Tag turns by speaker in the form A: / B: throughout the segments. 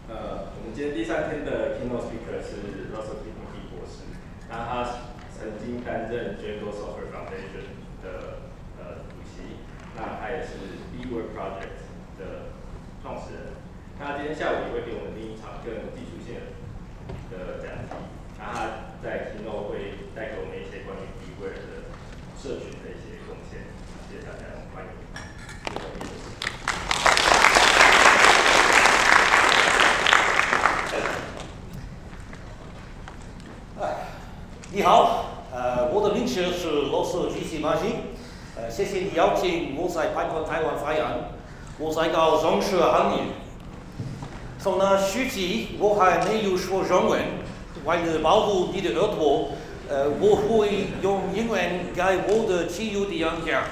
A: 我们今天第3天的 keynote speaker 是 Russell Keith-Magee 博士，那他曾经担任 Django Software Foundation 的主席，那他也是 BeeWare Project 的创始人。那今天下午也会给我们另一场更技术性的讲题，那他在 keynote 会带给我们一些关于 BeeWare 的社群的一些贡献。谢谢大家，欢迎。
B: 你好，我的名字是Russell Keith-Magee，谢谢你邀请我在PyCon Taiwan发言。我在搞融合行业，从那实际我还没有说中文，为了保护你的耳朵，我会用英文给我的自由的演讲。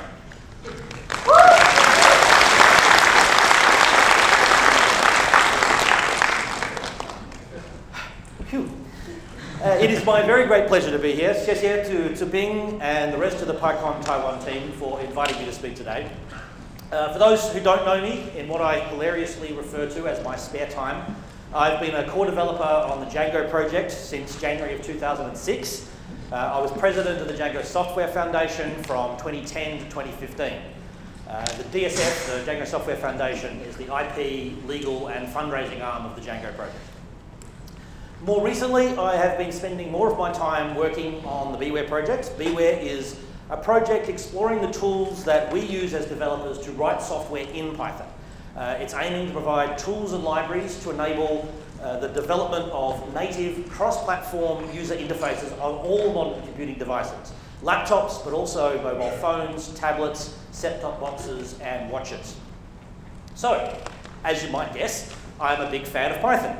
B: It is my very great pleasure to be here. 谢谢 to Bing and the rest of the PyCon Taiwan team for inviting me to speak today. For those who don't know me, in what I hilariously refer to as my spare time, I've been a core developer on the Django project since January of 2006. I was president of the Django Software Foundation from 2010 to 2015. The DSF, the Django Software Foundation, is the IP, legal and fundraising arm of the Django project. More recently, I have been spending more of my time working on the BeeWare project. BeeWare is a project exploring the tools that we use as developers to write software in Python. It's aiming to provide tools and libraries to enable the development of native cross-platform user interfaces on all modern computing devices. Laptops, but also mobile phones, tablets, set-top boxes, and watches. So, as you might guess, I'm a big fan of Python.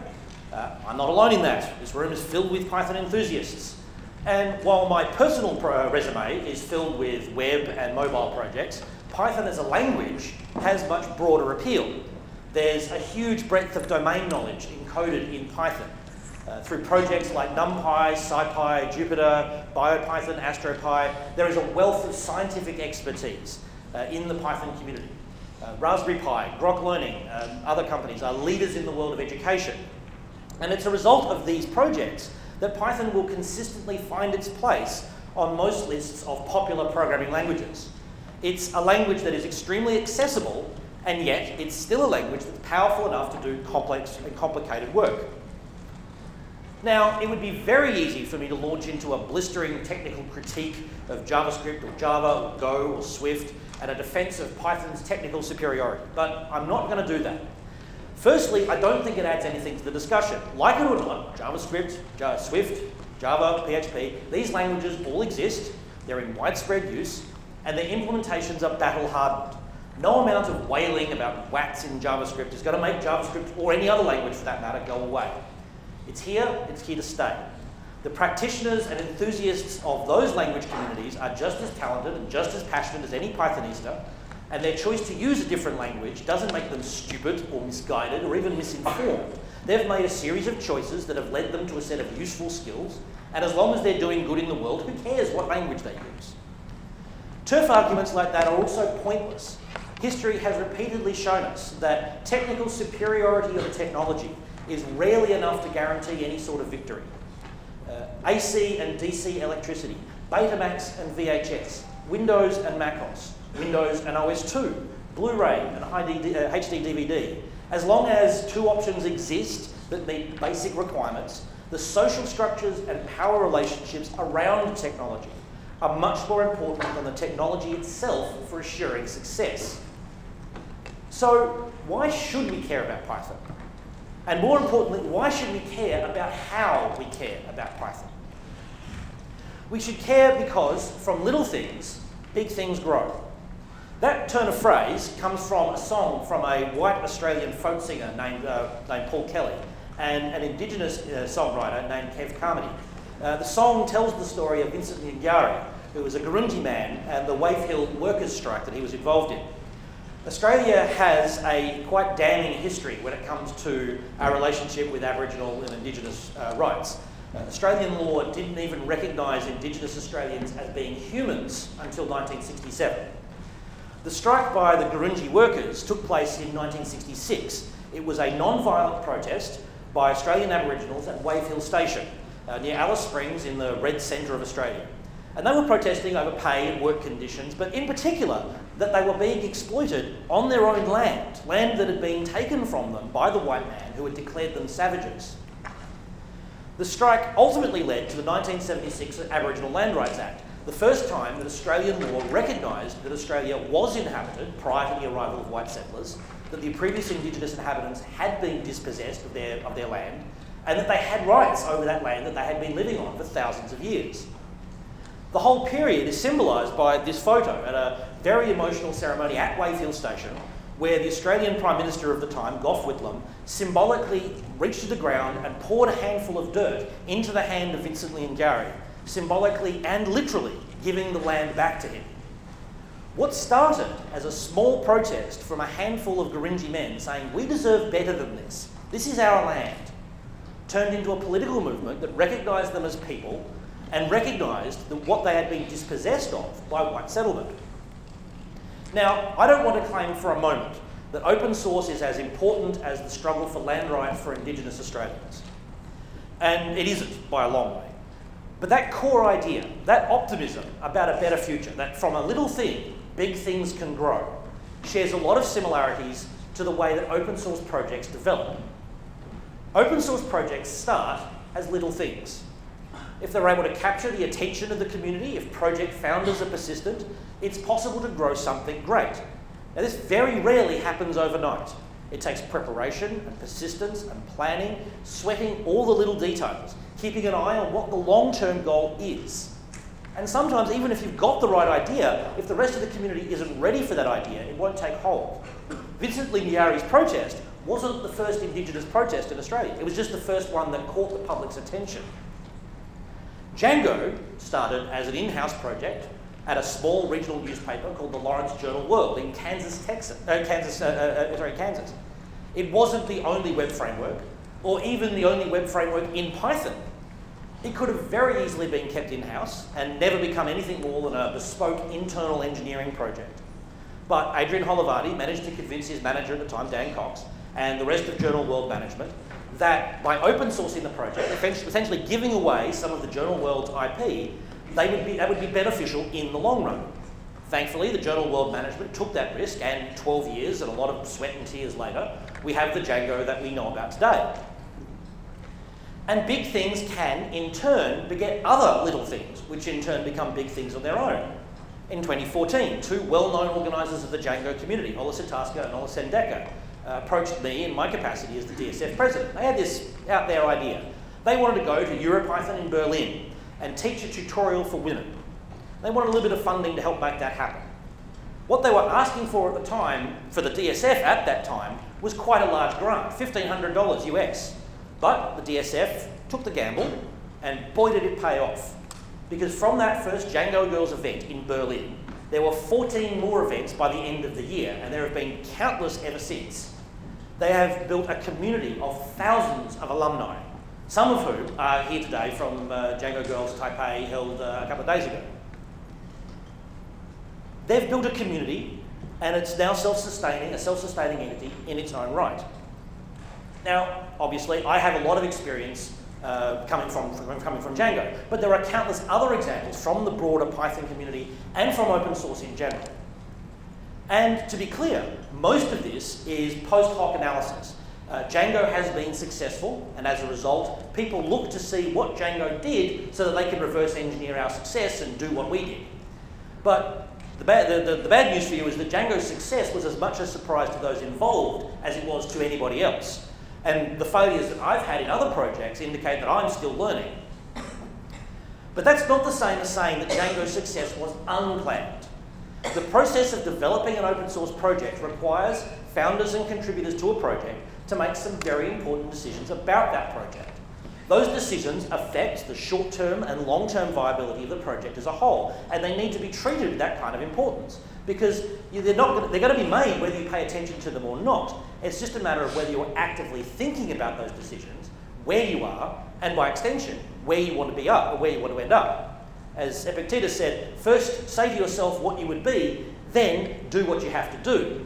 B: I'm not alone in that. This room is filled with Python enthusiasts. And while my personal resume is filled with web and mobile projects, Python as a language has much broader appeal. There's a huge breadth of domain knowledge encoded in Python. Through projects like NumPy, SciPy, Jupyter, BioPython, AstroPy, there is a wealth of scientific expertise in the Python community. Raspberry Pi, Grok Learning, other companies are leaders in the world of education. And it's a result of these projects that Python will consistently find its place on most lists of popular programming languages. It's a language that is extremely accessible, and yet it's still a language that's powerful enough to do complex and complicated work. Now, it would be very easy for me to launch into a blistering technical critique of JavaScript or Java or Go or Swift and a defense of Python's technical superiority, but I'm not going to do that. Firstly, I don't think it adds anything to the discussion. Like it or not, JavaScript, Swift, Java, PHP, these languages all exist, they're in widespread use, and their implementations are battle-hardened. No amount of wailing about WATs in JavaScript is going to make JavaScript, or any other language for that matter, go away. It's here to stay. The practitioners and enthusiasts of those language communities are just as talented and just as passionate as any Pythonista, and their choice to use a different language doesn't make them stupid or misguided or even misinformed. They've made a series of choices that have led them to a set of useful skills, and as long as they're doing good in the world, who cares what language they use? Turf arguments like that are also pointless. History has repeatedly shown us that technical superiority of a technology is rarely enough to guarantee any sort of victory. AC and DC electricity, Betamax and VHS, Windows and MacOS, Windows and OS2, Blu-ray and HD DVD. As long as two options exist that meet basic requirements, the social structures and power relationships around technology are much more important than the technology itself for assuring success. So why should we care about Python? And more importantly, why should we care about how we care about Python? We should care because from little things, big things grow. That turn of phrase comes from a song from a white Australian folk singer named Paul Kelly and an Indigenous songwriter named Kev Carmody. The song tells the story of Vincent Nyangari, who was a Gurindji man, and the Wave Hill workers' strike that he was involved in. Australia has a quite damning history when it comes to our relationship with Aboriginal and Indigenous rights. Australian law didn't even recognise Indigenous Australians as being humans until 1967. The strike by the Gurindji workers took place in 1966. It was a non-violent protest by Australian Aboriginals at Wave Hill Station, near Alice Springs in the red centre of Australia. And they were protesting over pay and work conditions, but in particular, that they were being exploited on their own land that had been taken from them by the white man who had declared them savages. The strike ultimately led to the 1976 Aboriginal Land Rights Act, the first time that Australian law recognised that Australia was inhabited prior to the arrival of white settlers, that the previous Indigenous inhabitants had been dispossessed of their land, and that they had rights over that land that they had been living on for thousands of years. The whole period is symbolised by this photo at a very emotional ceremony at Wave Hill Station, where the Australian Prime Minister of the time, Gough Whitlam, symbolically reached to the ground and poured a handful of dirt into the hand of Vincent Leungari, symbolically and literally giving the land back to him. What started as a small protest from a handful of Gurindji men saying, "We deserve better than this, this is our land," turned into a political movement that recognised them as people and recognised that what they had been dispossessed of by white settlement. Now, I don't want to claim for a moment that open source is as important as the struggle for land rights for Indigenous Australians. And it isn't by a long way. But that core idea, that optimism about a better future, that from a little thing, big things can grow, shares a lot of similarities to the way that open source projects develop. Open source projects start as little things. If they're able to capture the attention of the community, if project founders are persistent, it's possible to grow something great. Now, this very rarely happens overnight. It takes preparation and persistence and planning, sweating all the little details, keeping an eye on what the long-term goal is. And sometimes, even if you've got the right idea, if the rest of the community isn't ready for that idea, it won't take hold. Vincent Leungari's protest wasn't the first Indigenous protest in Australia. It was just the first one that caught the public's attention. Django started as an in-house project at a small regional newspaper called the Lawrence Journal-World in Kansas. It wasn't the only web framework, or even the only web framework in Python. It could have very easily been kept in-house and never become anything more than a bespoke internal engineering project. But Adrian Holovardi managed to convince his manager at the time, Dan Cox, and the rest of Journal World management that by open sourcing the project, essentially giving away some of the Journal World's IP, that would be beneficial in the long run. Thankfully, the Journal World management took that risk, and 12 years and a lot of sweat and tears later, we have the Django that we know about today. And big things can, in turn, beget other little things, which in turn become big things on their own. In 2014, two well-known organisers of the Django community, Ola Sitaska and Ola Sendeka, approached me in my capacity as the DSF president. They had this out there idea. They wanted to go to EuroPython in Berlin and teach a tutorial for women. They wanted a little bit of funding to help make that happen. What they were asking for at the time, for the DSF at that time, was quite a large grant, $1,500 US. But the DSF took the gamble, and boy did it pay off. Because from that first Django Girls event in Berlin, there were 14 more events by the end of the year, and there have been countless ever since. They have built a community of thousands of alumni, some of whom are here today from Django Girls Taipei held a couple of days ago. They've built a community, and it's now self-sustaining, a self-sustaining entity in its own right. Now, obviously, I have a lot of experience coming from Django, but there are countless other examples from the broader Python community and from open source in general. And to be clear, most of this is post hoc analysis. Django has been successful, and as a result, people look to see what Django did so that they can reverse engineer our success and do what we did. But the bad news for you is that Django's success was as much a surprise to those involved as it was to anybody else. And the failures that I've had in other projects indicate that I'm still learning. But that's not the same as saying that Django's success was unplanned. The process of developing an open source project requires founders and contributors to a project to make some very important decisions about that project. Those decisions affect the short-term and long-term viability of the project as a whole, and they need to be treated with that kind of importance, because they're going to be made whether you pay attention to them or not. It's just a matter of whether you're actively thinking about those decisions, where you are, and by extension, where you want to be up or where you want to end up. As Epictetus said, first say to yourself what you would be, then do what you have to do.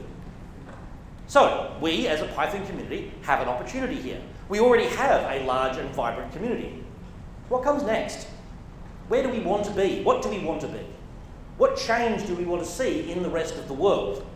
B: So we, as a Python community, have an opportunity here. We already have a large and vibrant community. What comes next? Where do we want to be? What do we want to be? What change do we want to see in the rest of the world?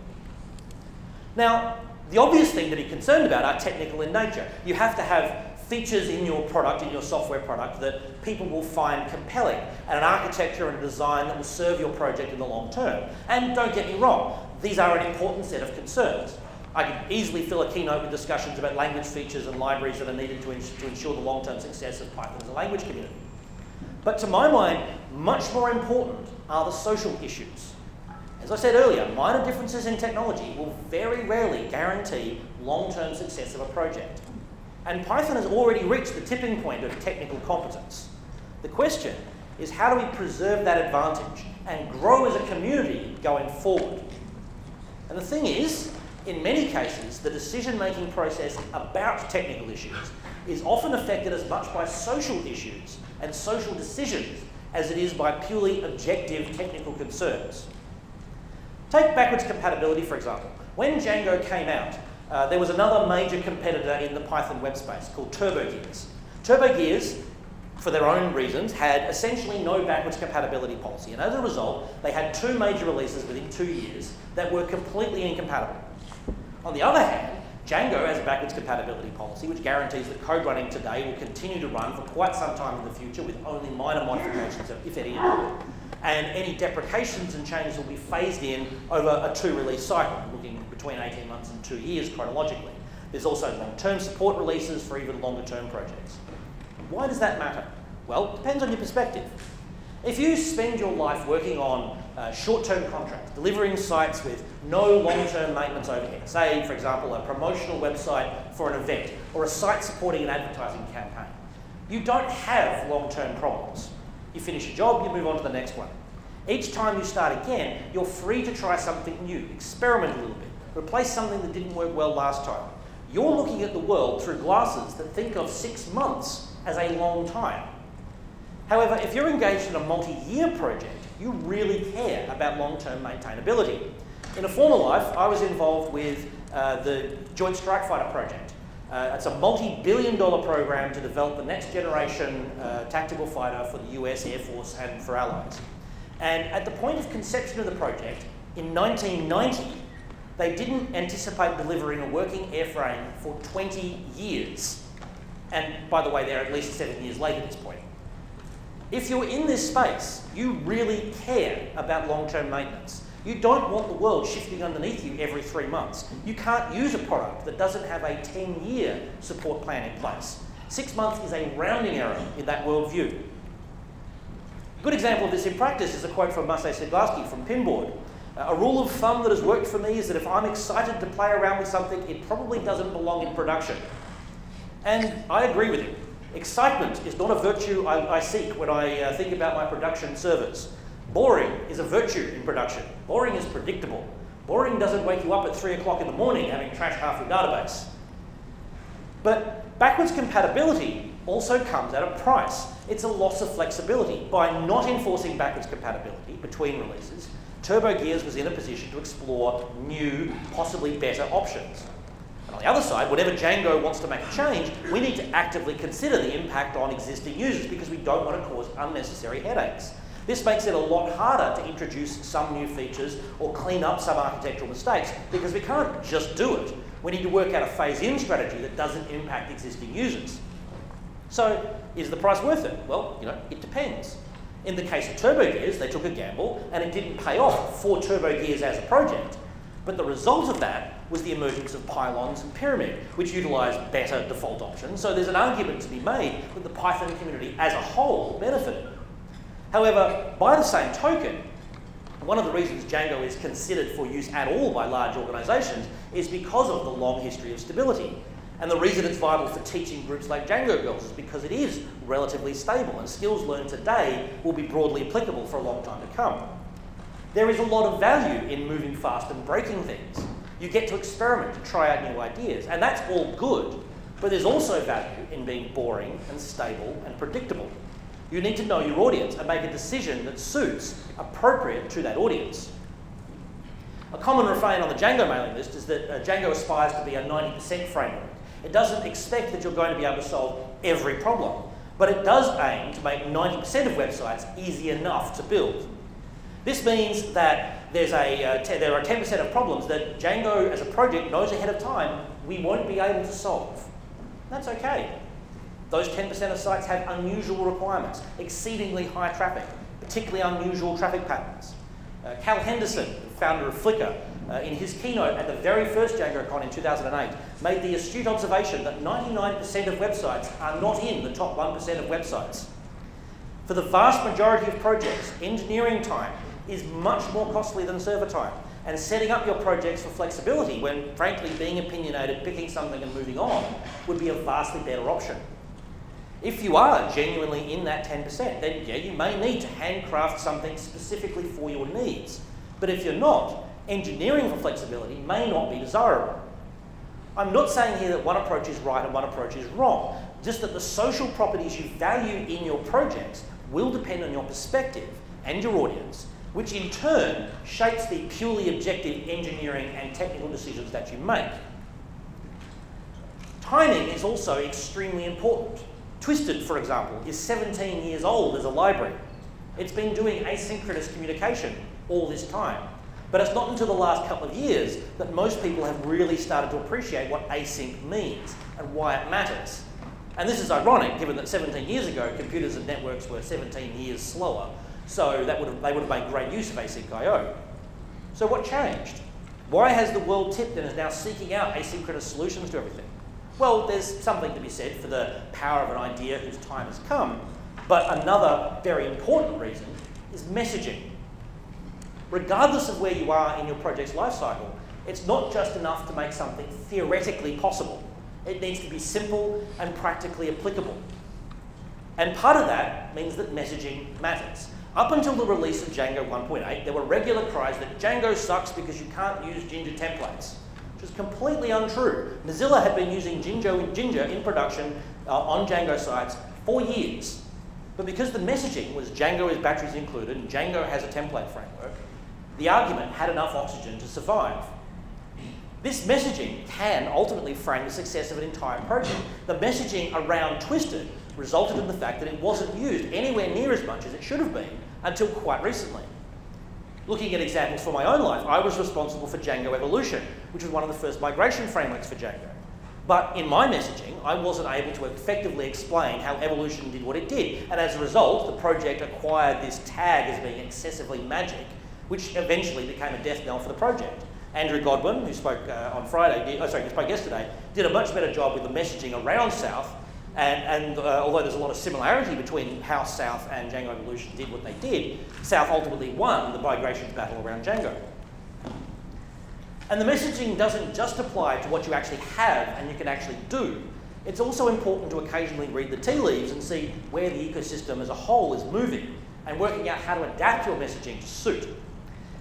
B: Now, the obvious thing to be concerned about are technical in nature. You have to have features in your product, in your software product, that people will find compelling, and an architecture and a design that will serve your project in the long term. And don't get me wrong, these are an important set of concerns. I could easily fill a keynote with discussions about language features and libraries that are needed to ensure the long-term success of Python as a language community. But to my mind, much more important are the social issues. As I said earlier, minor differences in technology will very rarely guarantee long-term success of a project. And Python has already reached the tipping point of technical competence. The question is, how do we preserve that advantage and grow as a community going forward? And the thing is, in many cases, the decision-making process about technical issues is often affected as much by social issues and social decisions as it is by purely objective technical concerns. Take backwards compatibility, for example. When Django came out, there was another major competitor in the Python web space called TurboGears. TurboGears, for their own reasons, had essentially no backwards compatibility policy, and as a result, they had 2 major releases within 2 years that were completely incompatible. On the other hand, Django has a backwards compatibility policy which guarantees that code running today will continue to run for quite some time in the future with only minor modifications, if any, and any deprecations and changes will be phased in over a 2-release cycle, looking between 18 months and 2 years chronologically. There's also long-term support releases for even longer-term projects. Why does that matter? Well, it depends on your perspective. If you spend your life working on short-term contracts, delivering sites with no long-term maintenance overhead, say, for example, a promotional website for an event, or a site supporting an advertising campaign, you don't have long-term problems. You finish your job, you move on to the next one. Each time you start again, you're free to try something new, experiment a little bit, replace something that didn't work well last time. You're looking at the world through glasses that think of 6 months as a long time. However, if you're engaged in a multi-year project, you really care about long-term maintainability. In a former life, I was involved with the Joint Strike Fighter project. It's a multi-billion-dollar program to develop the next generation tactical fighter for the US Air Force and for allies. And at the point of conception of the project, in 1990, they didn't anticipate delivering a working airframe for 20 years. And by the way, they're at least 7 years late at this point. If you're in this space, you really care about long-term maintenance. You don't want the world shifting underneath you every 3 months. You can't use a product that doesn't have a 10-year support plan in place. 6 months is a rounding error in that worldview. A good example of this in practice is a quote from Maciej Sedlarski from Pinboard. A rule of thumb that has worked for me is that if I'm excited to play around with something, it probably doesn't belong in production. And I agree with him. Excitement is not a virtue I seek when I think about my production servers. Boring is a virtue in production. Boring is predictable. Boring doesn't wake you up at 3 o'clock in the morning having trashed half your database. But backwards compatibility also comes at a price. It's a loss of flexibility. By not enforcing backwards compatibility between releases, TurboGears was in a position to explore new, possibly better options. On the other side, whenever Django wants to make a change, we need to actively consider the impact on existing users because we don't want to cause unnecessary headaches. This makes it a lot harder to introduce some new features or clean up some architectural mistakes because we can't just do it. We need to work out a phase-in strategy that doesn't impact existing users. So, is the price worth it? Well, it depends. In the case of TurboGears, they took a gamble and it didn't pay off for TurboGears as a project. But the result of that was the emergence of pylons and pyramid, which utilise better default options. So there's an argument to be made that the Python community as a whole benefited. However, by the same token, one of the reasons Django is considered for use at all by large organisations is because of the long history of stability. And the reason it's viable for teaching groups like Django Girls is because it is relatively stable and skills learned today will be broadly applicable for a long time to come. There is a lot of value in moving fast and breaking things. You get to experiment, to try out new ideas, and that's all good, but there's also value in being boring and stable and predictable. You need to know your audience and make a decision that suits appropriate to that audience. A common refrain on the Django mailing list is that Django aspires to be a 90% framework. It doesn't expect that you're going to be able to solve every problem, but it does aim to make 90% of websites easy enough to build. This means that there are 10% of problems that Django as a project knows ahead of time we won't be able to solve. That's okay. Those 10% of sites have unusual requirements, exceedingly high traffic, particularly unusual traffic patterns. Cal Henderson, founder of Flickr, in his keynote at the very first DjangoCon in 2008, made the astute observation that 99% of websites are not in the top 1% of websites. For the vast majority of projects, engineering time is much more costly than server time, and setting up your projects for flexibility when, frankly, being opinionated, picking something and moving on would be a vastly better option. If you are genuinely in that 10%, then yeah, you may need to handcraft something specifically for your needs. But if you're not, engineering for flexibility may not be desirable. I'm not saying here that one approach is right and one approach is wrong, just that the social properties you value in your projects will depend on your perspective and your audience, which in turn shapes the purely objective engineering and technical decisions that you make. Timing is also extremely important. Twisted, for example, is 17 years old as a library. It's been doing asynchronous communication all this time. But it's not until the last couple of years that most people have really started to appreciate what async means and why it matters. And this is ironic, given that 17 years ago, computers and networks were 17 years slower, so they would have made great use of async I/O. So what changed? Why has the world tipped and is now seeking out asynchronous solutions to everything? Well, there's something to be said for the power of an idea whose time has come, but another very important reason is messaging. Regardless of where you are in your project's lifecycle, it's not just enough to make something theoretically possible. It needs to be simple and practically applicable. And part of that means that messaging matters. Up until the release of Django 1.8, there were regular cries that Django sucks because you can't use Ginger templates, which is completely untrue. Mozilla had been using Ginger in production on Django sites for years. But because the messaging was Django is batteries included and Django has a template framework, the argument had enough oxygen to survive. This messaging can ultimately frame the success of an entire project. The messaging around Twisted resulted in the fact that it wasn't used anywhere near as much as it should have been until quite recently. Looking at examples for my own life, I was responsible for Django Evolution, which was one of the first migration frameworks for Django. But in my messaging, I wasn't able to effectively explain how Evolution did what it did. And as a result, the project acquired this tag as being excessively magic, which eventually became a death knell for the project. Andrew Godwin, who spoke who spoke yesterday, did a much better job with the messaging around South. And although there's a lot of similarity between how South and Django Evolution did what they did, South ultimately won the migrations battle around Django. And the messaging doesn't just apply to what you actually have and you can actually do. It's also important to occasionally read the tea leaves and see where the ecosystem as a whole is moving and working out how to adapt your messaging to suit.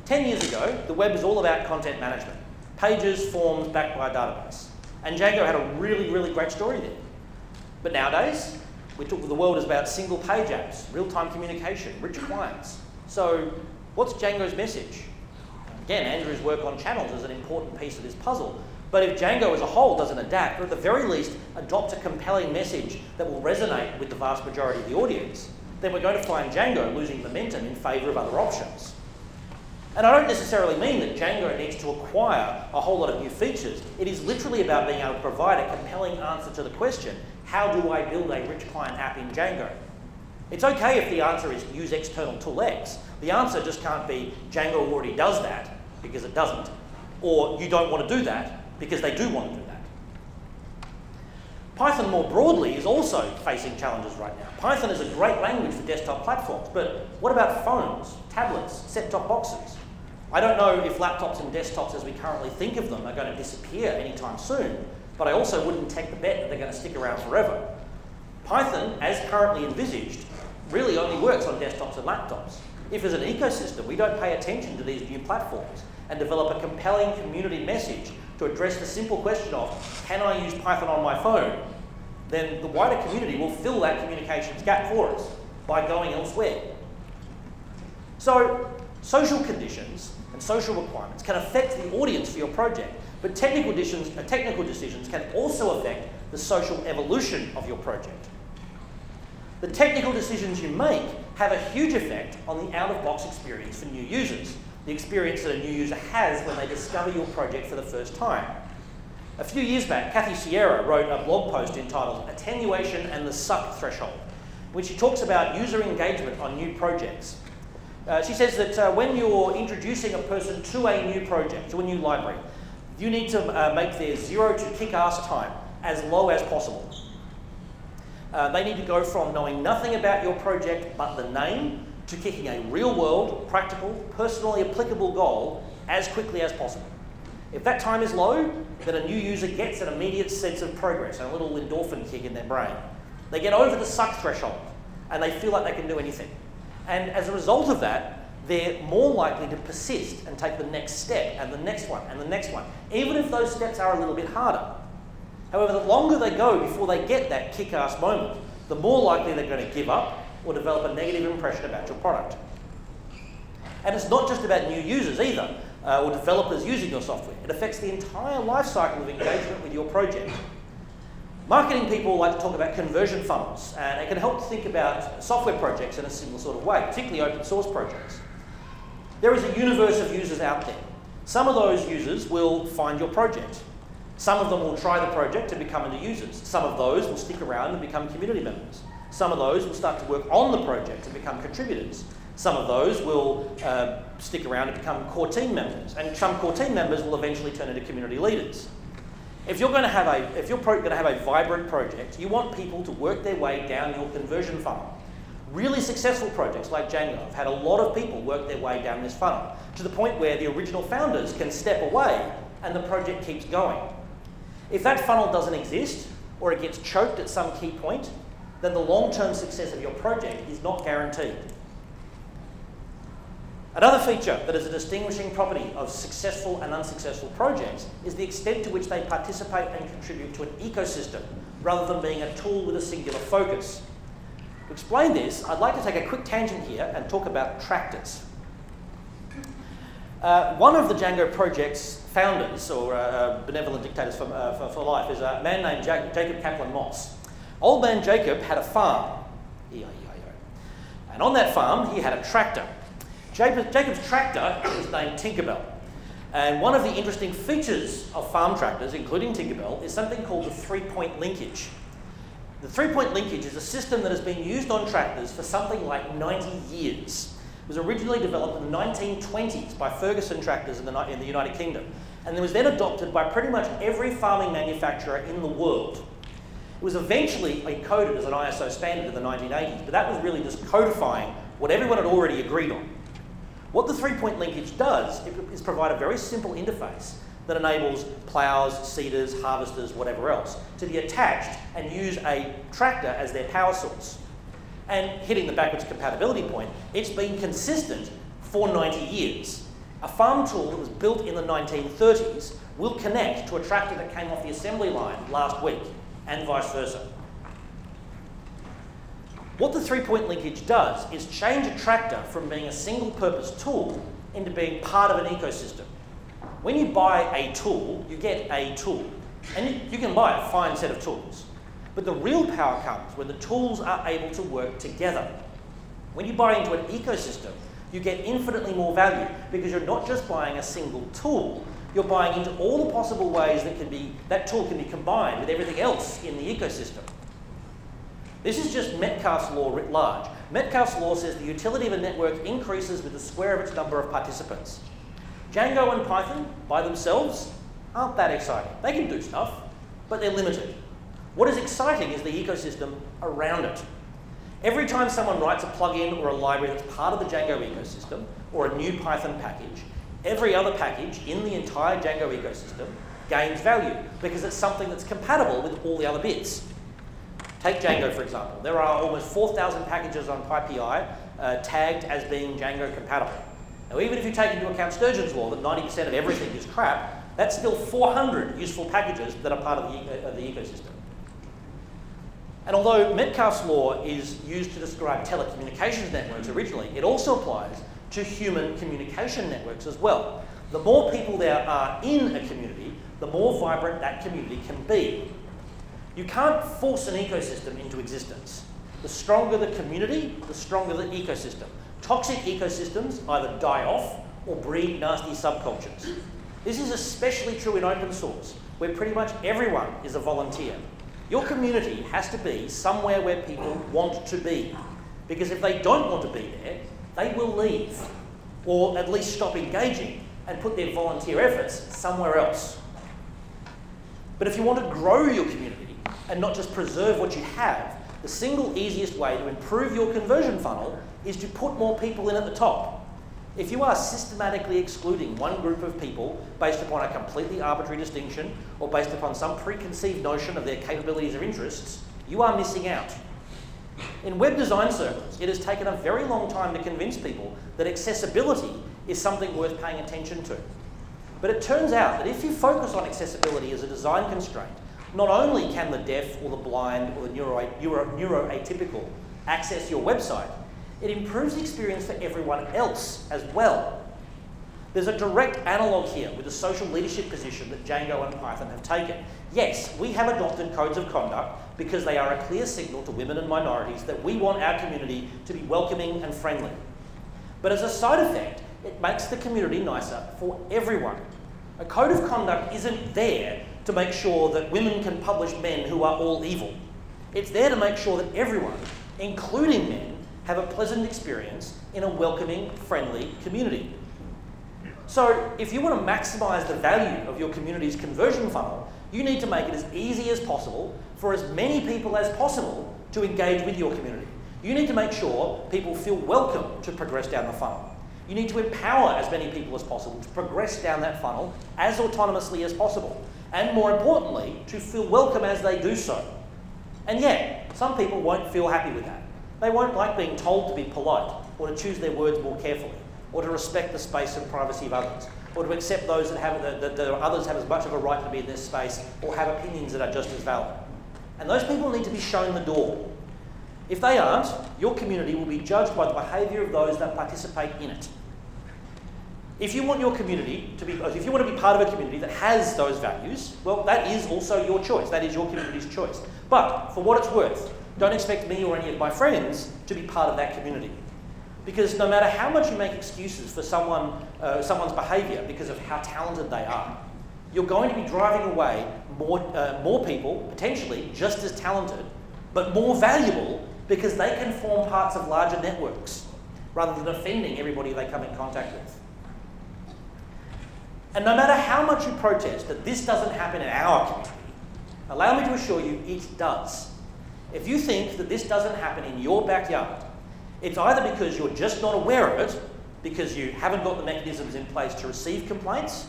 B: 10 years ago, the web was all about content management, pages, forms backed by a database. And Django had a really, really great story there. But nowadays, the world is about single page apps, real-time communication, rich clients. So what's Django's message? Again, Andrew's work on channels is an important piece of this puzzle. But if Django as a whole doesn't adapt, or at the very least adopt a compelling message that will resonate with the vast majority of the audience, then we're going to find Django losing momentum in favour of other options. And I don't necessarily mean that Django needs to acquire a whole lot of new features. It is literally about being able to provide a compelling answer to the question, how do I build a rich client app in Django? It's okay if the answer is use external tool X. The answer just can't be Django already does that, because it doesn't. Or you don't want to do that, because they do want to do that. Python more broadly is also facing challenges right now. Python is a great language for desktop platforms, but what about phones, tablets, set-top boxes? I don't know if laptops and desktops as we currently think of them are going to disappear anytime soon, but I also wouldn't take the bet that they're going to stick around forever. Python, as currently envisaged, really only works on desktops and laptops. If as an ecosystem we don't pay attention to these new platforms and develop a compelling community message to address the simple question of, can I use Python on my phone? Then the wider community will fill that communications gap for us by going elsewhere. So Social conditions and social requirements can affect the audience for your project, but technical decisions can also affect the social evolution of your project. The technical decisions you make have a huge effect on the out-of-box experience for new users, the experience that a new user has when they discover your project for the first time. A few years back, Kathy Sierra wrote a blog post entitled Attenuation and the Suck Threshold, which she talks about user engagement on new projects. She says that when you're introducing a person to a new project, to a new library, you need to make their zero to kick-ass time as low as possible. They need to go from knowing nothing about your project but the name to kicking a real-world, practical, personally applicable goal as quickly as possible. If that time is low, then a new user gets an immediate sense of progress and a little endorphin kick in their brain. They get over the suck threshold and they feel like they can do anything. And as a result of that, they're more likely to persist and take the next step and the next one and the next one, even if those steps are a little bit harder. However, the longer they go before they get that kick-ass moment, the more likely they're going to give up or develop a negative impression about your product. And it's not just about new users either, or developers using your software. It affects the entire life cycle of engagement with your project. Marketing people like to talk about conversion funnels, and it can help to think about software projects in a similar sort of way, particularly open source projects. There is a universe of users out there. Some of those users will find your project. Some of them will try the project to become into users. Some of those will stick around and become community members. Some of those will start to work on the project and become contributors. Some of those will stick around and become core team members, and some core team members will eventually turn into community leaders. If you're going to have a vibrant project, you want people to work their way down your conversion funnel. Really successful projects like Django have had a lot of people work their way down this funnel to the point where the original founders can step away and the project keeps going. If that funnel doesn't exist, or it gets choked at some key point, then the long-term success of your project is not guaranteed. Another feature that is a distinguishing property of successful and unsuccessful projects is the extent to which they participate and contribute to an ecosystem, rather than being a tool with a singular focus. To explain this, I'd like to take a quick tangent here and talk about tractors. One of the Django project's founders, or benevolent dictators for life, is a man named Jacob Kaplan-Moss. Old man Jacob had a farm, and on that farm he had a tractor. Jacob's tractor is named Tinkerbell. And one of the interesting features of farm tractors, including Tinkerbell, is something called the three-point linkage. The three-point linkage is a system that has been used on tractors for something like 90 years. It was originally developed in the 1920s by Ferguson Tractors in the United Kingdom, and it was then adopted by pretty much every farming manufacturer in the world. It was eventually coded as an ISO standard in the 1980s, but that was really just codifying what everyone had already agreed on. What the three-point linkage does is provide a very simple interface that enables plows, seeders, harvesters, whatever else, to be attached and use a tractor as their power source. And hitting the backwards compatibility point, it's been consistent for 90 years. A farm tool that was built in the 1930s will connect to a tractor that came off the assembly line last week, and vice versa. What the three-point linkage does is change a tractor from being a single-purpose tool into being part of an ecosystem. When you buy a tool, you get a tool. And you can buy a fine set of tools. But the real power comes when the tools are able to work together. When you buy into an ecosystem, you get infinitely more value because you're not just buying a single tool, you're buying into all the possible ways that tool can be combined with everything else in the ecosystem. This is just Metcalfe's law writ large. Metcalfe's law says the utility of a network increases with the square of its number of participants. Django and Python, by themselves, aren't that exciting. They can do stuff, but they're limited. What is exciting is the ecosystem around it. Every time someone writes a plugin or a library that's part of the Django ecosystem, or a new Python package, every other package in the entire Django ecosystem gains value because it's something that's compatible with all the other bits. Take Django, for example. There are almost 4,000 packages on PyPI tagged as being Django compatible. Now, even if you take into account Sturgeon's law that 90% of everything is crap, that's still 400 useful packages that are part of the ecosystem. And although Metcalfe's law is used to describe telecommunications networks originally, it also applies to human communication networks as well. The more people there are in a community, the more vibrant that community can be. You can't force an ecosystem into existence. The stronger the community, the stronger the ecosystem. Toxic ecosystems either die off or breed nasty subcultures. This is especially true in open source, where pretty much everyone is a volunteer. Your community has to be somewhere where people want to be, because if they don't want to be there, they will leave, or at least stop engaging and put their volunteer efforts somewhere else. But if you want to grow your community and not just preserve what you have, the single easiest way to improve your conversion funnel is to put more people in at the top. If you are systematically excluding one group of people based upon a completely arbitrary distinction or based upon some preconceived notion of their capabilities or interests, you are missing out. In web design circles, it has taken a very long time to convince people that accessibility is something worth paying attention to. But it turns out that if you focus on accessibility as a design constraint, not only can the deaf or the blind or the neuroatypical access your website, it improves the experience for everyone else as well. There's a direct analogue here with the social leadership position that Django and Python have taken. Yes, we have adopted codes of conduct because they are a clear signal to women and minorities that we want our community to be welcoming and friendly. But as a side effect, it makes the community nicer for everyone. A code of conduct isn't there to make sure that women can publish men who are all evil. It's there to make sure that everyone, including men, have a pleasant experience in a welcoming, friendly community. So if you want to maximize the value of your community's conversion funnel, you need to make it as easy as possible for as many people as possible to engage with your community. You need to make sure people feel welcome to progress down the funnel. You need to empower as many people as possible to progress down that funnel as autonomously as possible. And more importantly, to feel welcome as they do so. And yet, some people won't feel happy with that. They won't like being told to be polite, or to choose their words more carefully, or to respect the space and privacy of others, or to accept those that others have as much of a right to be in this space, or have opinions that are just as valid. And those people need to be shown the door. If they aren't, your community will be judged by the behaviour of those that participate in it. If you want your community to be, if you want to be part of a community that has those values, well, that is also your choice. That is your community's choice. But for what it's worth, don't expect me or any of my friends to be part of that community. Because no matter how much you make excuses for someone's behaviour because of how talented they are, you're going to be driving away more people, potentially just as talented, but more valuable because they can form parts of larger networks rather than offending everybody they come in contact with. And no matter how much you protest that this doesn't happen in our community, allow me to assure you it does. If you think that this doesn't happen in your backyard, it's either because you're just not aware of it, because you haven't got the mechanisms in place to receive complaints,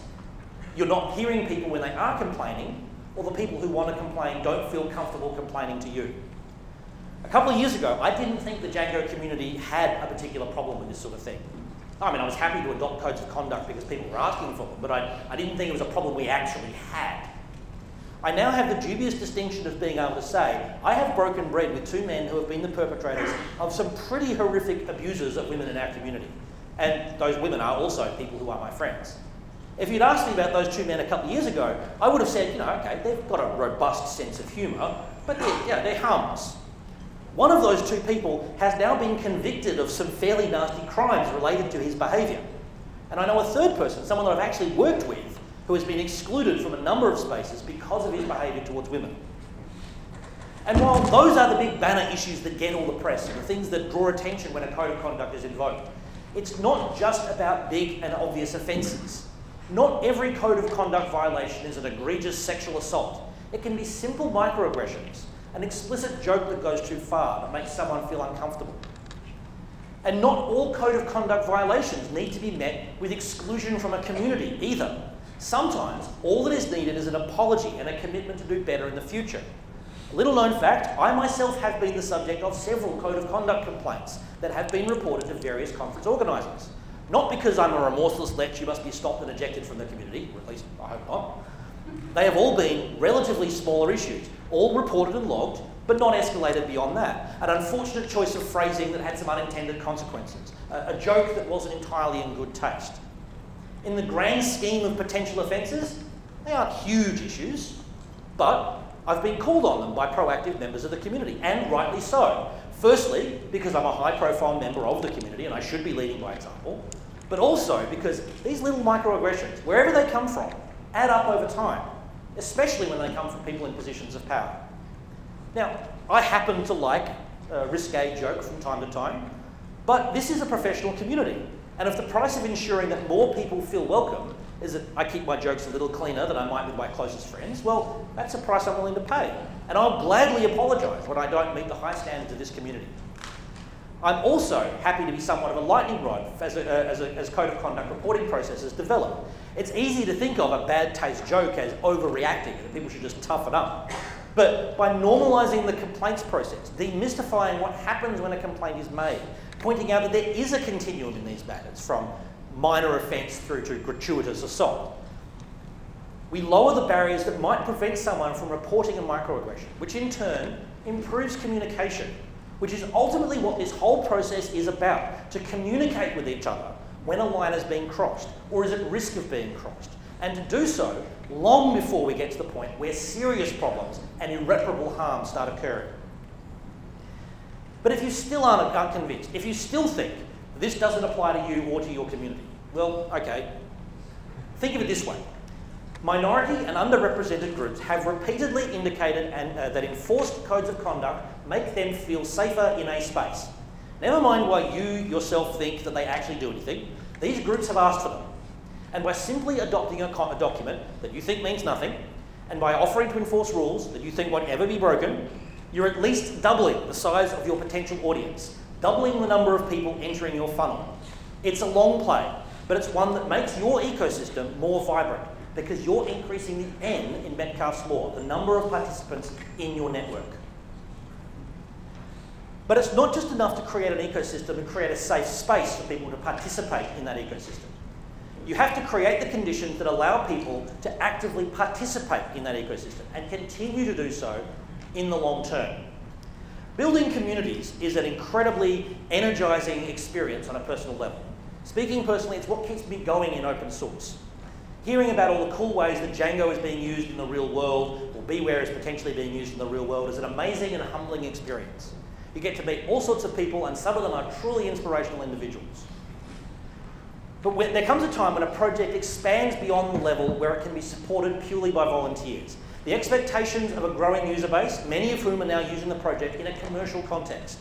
B: you're not hearing people when they are complaining, or the people who want to complain don't feel comfortable complaining to you. A couple of years ago, I didn't think the Django community had a particular problem with this sort of thing. I mean, I was happy to adopt codes of conduct because people were asking for them, but I didn't think it was a problem we actually had. I now have the dubious distinction of being able to say, I have broken bread with two men who have been the perpetrators of some pretty horrific abuses of women in our community. And those women are also people who are my friends. If you'd asked me about those two men a couple of years ago, I would have said, okay, they've got a robust sense of humour, but they're harmless. One of those two people has now been convicted of some fairly nasty crimes related to his behaviour. And I know a third person, someone that I've actually worked with, who has been excluded from a number of spaces because of his behaviour towards women. And while those are the big banner issues that get all the press and the things that draw attention when a code of conduct is invoked, it's not just about big and obvious offences. Not every code of conduct violation is an egregious sexual assault. It can be simple microaggressions, an explicit joke that goes too far, that makes someone feel uncomfortable. And not all code of conduct violations need to be met with exclusion from a community either. Sometimes all that is needed is an apology and a commitment to do better in the future. A little known fact, I myself have been the subject of several code of conduct complaints that have been reported to various conference organisers. Not because I'm a remorseless lech who must be stopped and ejected from the community, or at least I hope not. They have all been relatively smaller issues, all reported and logged, but not escalated beyond that. An unfortunate choice of phrasing that had some unintended consequences. A joke that wasn't entirely in good taste. In the grand scheme of potential offences, they aren't huge issues, but I've been called on them by proactive members of the community, and rightly so. Firstly, because I'm a high-profile member of the community and I should be leading by example, but also because these little microaggressions, wherever they come from, add up over time, especially when they come from people in positions of power. Now, I happen to like a risque joke from time to time, but this is a professional community, and if the price of ensuring that more people feel welcome is that I keep my jokes a little cleaner than I might with my closest friends, well, that's a price I'm willing to pay. And I'll gladly apologise when I don't meet the high standards of this community. I'm also happy to be somewhat of a lightning rod as code of conduct reporting processes develop. It's easy to think of a bad taste joke as overreacting, and people should just toughen up. But by normalising the complaints process, demystifying what happens when a complaint is made, pointing out that there is a continuum in these matters, from minor offence through to gratuitous assault, we lower the barriers that might prevent someone from reporting a microaggression, which in turn improves communication, which is ultimately what this whole process is about, to communicate with each other when a line is being crossed or is at risk of being crossed, and to do so long before we get to the point where serious problems and irreparable harm start occurring. But if you still aren't unconvinced, if you still think this doesn't apply to you or to your community, well, okay, think of it this way. Minority and underrepresented groups have repeatedly indicated that enforced codes of conduct make them feel safer in a space. Never mind why you yourself think that they actually do anything, these groups have asked for them. And by simply adopting a document that you think means nothing, and by offering to enforce rules that you think won't ever be broken, you're at least doubling the size of your potential audience, doubling the number of people entering your funnel. It's a long play, but it's one that makes your ecosystem more vibrant, because you're increasing the N in Metcalfe's law, the number of participants in your network. But it's not just enough to create an ecosystem and create a safe space for people to participate in that ecosystem. You have to create the conditions that allow people to actively participate in that ecosystem and continue to do so in the long term. Building communities is an incredibly energizing experience on a personal level. Speaking personally, it's what keeps me going in open source. Hearing about all the cool ways that Django is being used in the real world, or BeeWare is potentially being used in the real world, is an amazing and humbling experience. You get to meet all sorts of people, and some of them are truly inspirational individuals. But there comes a time when a project expands beyond the level where it can be supported purely by volunteers. The expectations of a growing user base, many of whom are now using the project in a commercial context.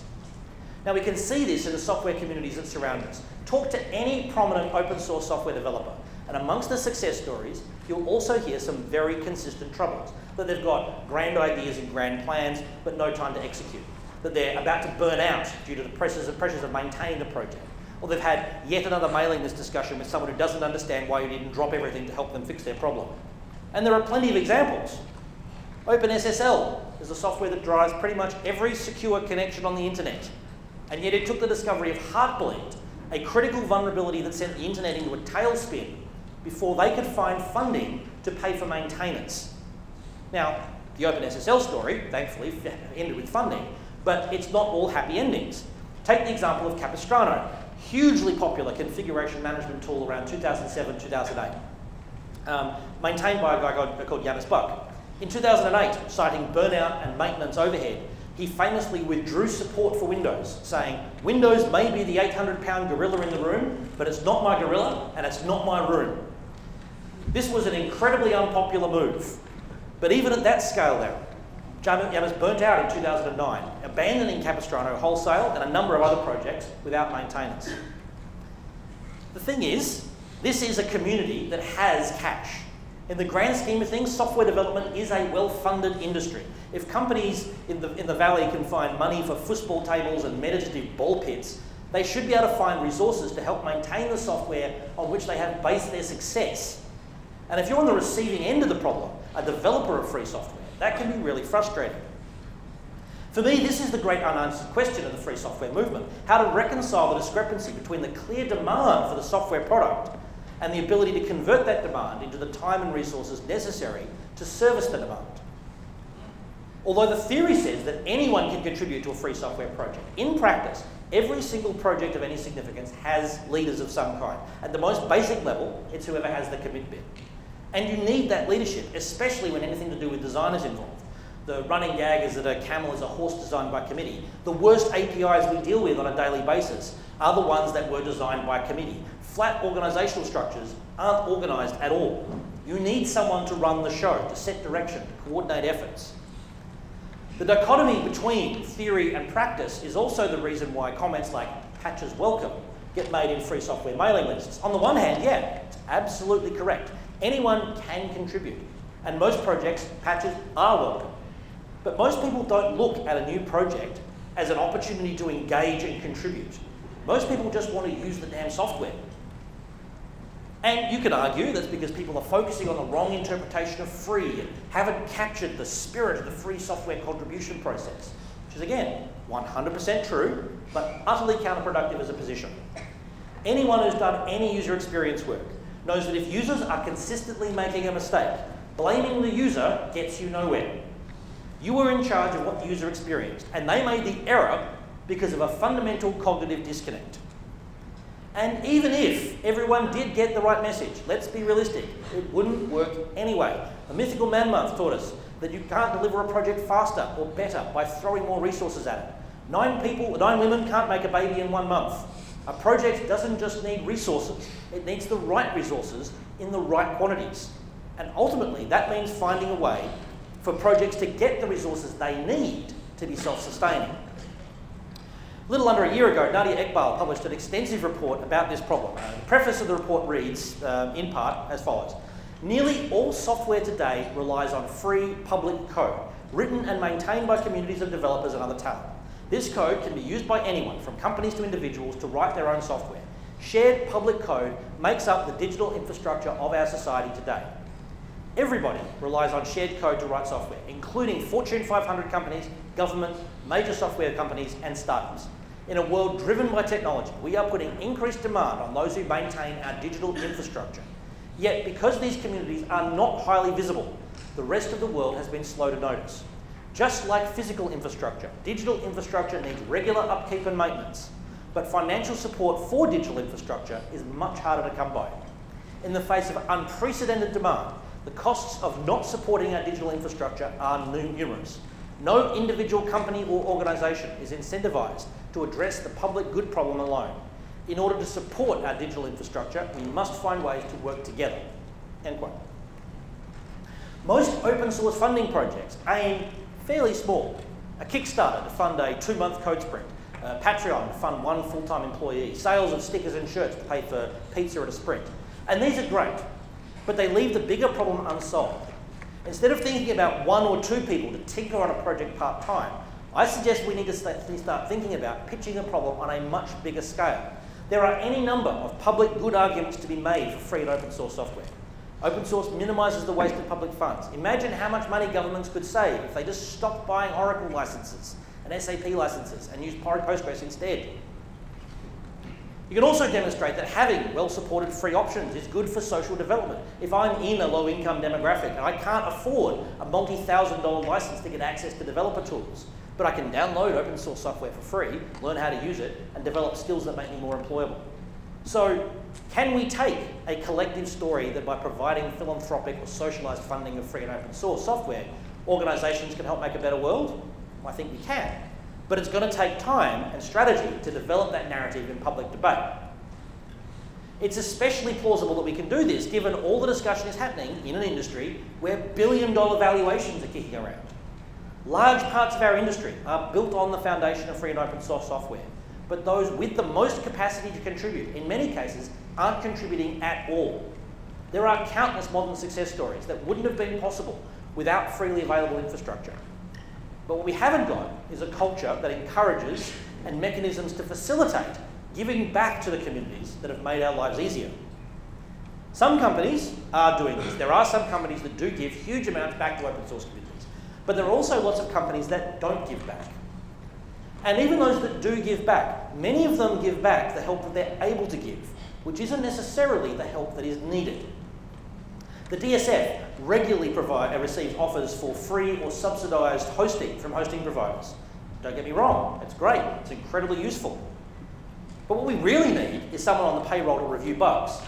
B: Now we can see this in the software communities that surround us. Talk to any prominent open source software developer, and amongst the success stories, you'll also hear some very consistent troubles. That they've got grand ideas and grand plans, but no time to execute. That they're about to burn out due to the pressures of maintaining the project. Or they've had yet another mailing list discussion with someone who doesn't understand why you didn't drop everything to help them fix their problem. And there are plenty of examples. OpenSSL is a software that drives pretty much every secure connection on the internet. And yet it took the discovery of Heartbleed, a critical vulnerability that sent the internet into a tailspin, before they could find funding to pay for maintenance. Now, the OpenSSL story, thankfully, ended with funding, but it's not all happy endings. Take the example of Capistrano, hugely popular configuration management tool around 2007, 2008, maintained by a guy called Janus Buck. In 2008, citing burnout and maintenance overhead, he famously withdrew support for Windows, saying, Windows may be the 800-pound gorilla in the room, but it's not my gorilla and it's not my room. This was an incredibly unpopular move. But even at that scale there, Janus burnt out in 2009, abandoning Capistrano wholesale and a number of other projects without maintenance. The thing is, this is a community that has cash. In the grand scheme of things, software development is a well-funded industry. If companies in the valley can find money for football tables and meditative ball pits, they should be able to find resources to help maintain the software on which they have based their success. And if you're on the receiving end of the problem, a developer of free software, that can be really frustrating. For me, this is the great unanswered question of the free software movement: how to reconcile the discrepancy between the clear demand for the software product and the ability to convert that demand into the time and resources necessary to service the demand. Although the theory says that anyone can contribute to a free software project, in practice, every single project of any significance has leaders of some kind. At the most basic level, it's whoever has the commit bit. And you need that leadership, especially when anything to do with design is involved. The running gag is that a camel is a horse designed by committee. The worst APIs we deal with on a daily basis are the ones that were designed by committee. Flat organisational structures aren't organised at all. You need someone to run the show, to set direction, to coordinate efforts. The dichotomy between theory and practice is also the reason why comments like patches welcome get made in free software mailing lists. On the one hand, yeah, it's absolutely correct. Anyone can contribute, and most projects, patches are welcome. But most people don't look at a new project as an opportunity to engage and contribute. Most people just want to use the damn software. And you could argue that's because people are focusing on the wrong interpretation of free and haven't captured the spirit of the free software contribution process, which is, again, 100% true, but utterly counterproductive as a position. Anyone who's done any user experience work knows that if users are consistently making a mistake, blaming the user gets you nowhere. You were in charge of what the user experienced, and they made the error because of a fundamental cognitive disconnect. And even if everyone did get the right message, let's be realistic, it wouldn't work anyway. A mythical man month taught us that you can't deliver a project faster or better by throwing more resources at it. 9 women can't make a baby in 1 month. A project doesn't just need resources, it needs the right resources in the right quantities. And ultimately, that means finding a way for projects to get the resources they need to be self-sustaining. A little under a year ago, Nadia Ekbal published an extensive report about this problem. The preface of the report reads, in part, as follows. Nearly all software today relies on free public code, written and maintained by communities of developers and other talent. This code can be used by anyone, from companies to individuals, to write their own software. Shared public code makes up the digital infrastructure of our society today. Everybody relies on shared code to write software, including Fortune 500 companies, government, major software companies, and startups. In a world driven by technology, we are putting increased demand on those who maintain our digital infrastructure. Yet, because these communities are not highly visible, the rest of the world has been slow to notice. Just like physical infrastructure, digital infrastructure needs regular upkeep and maintenance, but financial support for digital infrastructure is much harder to come by. In the face of unprecedented demand, the costs of not supporting our digital infrastructure are numerous. No individual company or organisation is incentivised to address the public good problem alone. In order to support our digital infrastructure, we must find ways to work together. End quote. Most open source funding projects aim fairly small. A Kickstarter to fund a 2-month code sprint, Patreon to fund 1 full-time employee, sales of stickers and shirts to pay for pizza at a sprint. And these are great, but they leave the bigger problem unsolved. Instead of thinking about 1 or 2 people to tinker on a project part-time, I suggest we need to start thinking about pitching a problem on a much bigger scale. There are any number of public good arguments to be made for free and open source software. Open source minimises the waste of public funds. Imagine how much money governments could save if they just stopped buying Oracle licenses and SAP licenses and used Postgres instead. You can also demonstrate that having well-supported free options is good for social development. If I'm in a low-income demographic and I can't afford a multi-$1,000 license to get access to developer tools, but I can download open source software for free, learn how to use it, and develop skills that make me more employable. So, can we take a collective story that by providing philanthropic or socialised funding of free and open source software, organisations can help make a better world? I think we can. But it's going to take time and strategy to develop that narrative in public debate. It's especially plausible that we can do this given all the discussion is happening in an industry where billion-dollar valuations are kicking around. Large parts of our industry are built on the foundation of free and open source software, but those with the most capacity to contribute, in many cases, aren't contributing at all. There are countless modern success stories that wouldn't have been possible without freely available infrastructure. But what we haven't got is a culture that encourages and mechanisms to facilitate giving back to the communities that have made our lives easier. Some companies are doing this. There are some companies that do give huge amounts back to open source communities. But there are also lots of companies that don't give back. And even those that do give back, many of them give back the help that they're able to give, which isn't necessarily the help that is needed. The DSF regularly receives offers for free or subsidised hosting from hosting providers. Don't get me wrong, it's great, it's incredibly useful. But what we really need is someone on the payroll to review bugs.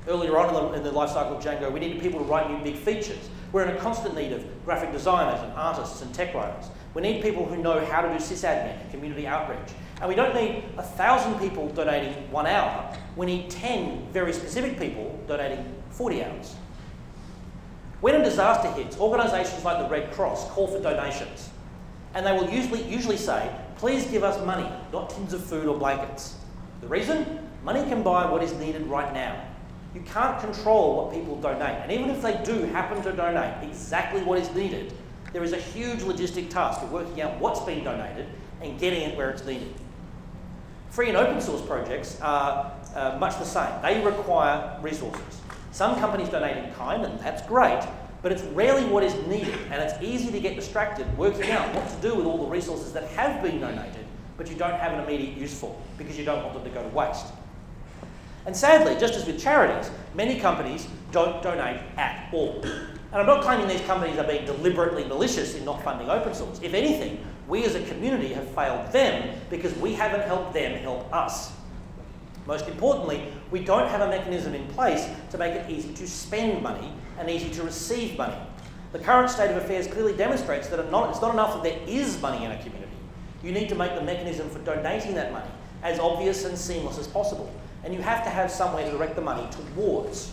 B: Earlier on in the life cycle of Django, we needed people to write new big features. We're in a constant need of graphic designers and artists and tech writers. We need people who know how to do sysadmin and community outreach. And we don't need 1,000 people donating 1 hour. We need 10 very specific people donating 40 hours. When a disaster hits, organisations like the Red Cross call for donations. And they will usually say, please give us money, not tins of food or blankets. The reason? Money can buy what is needed right now. You can't control what people donate. And even if they do happen to donate exactly what is needed, there is a huge logistic task of working out what's been donated and getting it where it's needed. Free and open source projects are much the same. They require resources. Some companies donate in kind, and that's great, but it's rarely what is needed, and it's easy to get distracted working out what to do with all the resources that have been donated, but you don't have an immediate use for, because you don't want them to go to waste. And sadly, just as with charities, many companies don't donate at all. And I'm not claiming these companies are being deliberately malicious in not funding open source. If anything, we as a community have failed them because we haven't helped them help us. Most importantly, we don't have a mechanism in place to make it easy to spend money and easy to receive money. The current state of affairs clearly demonstrates that it's not enough that there is money in a community. You need to make the mechanism for donating that money as obvious and seamless as possible. And you have to have some way to direct the money towards.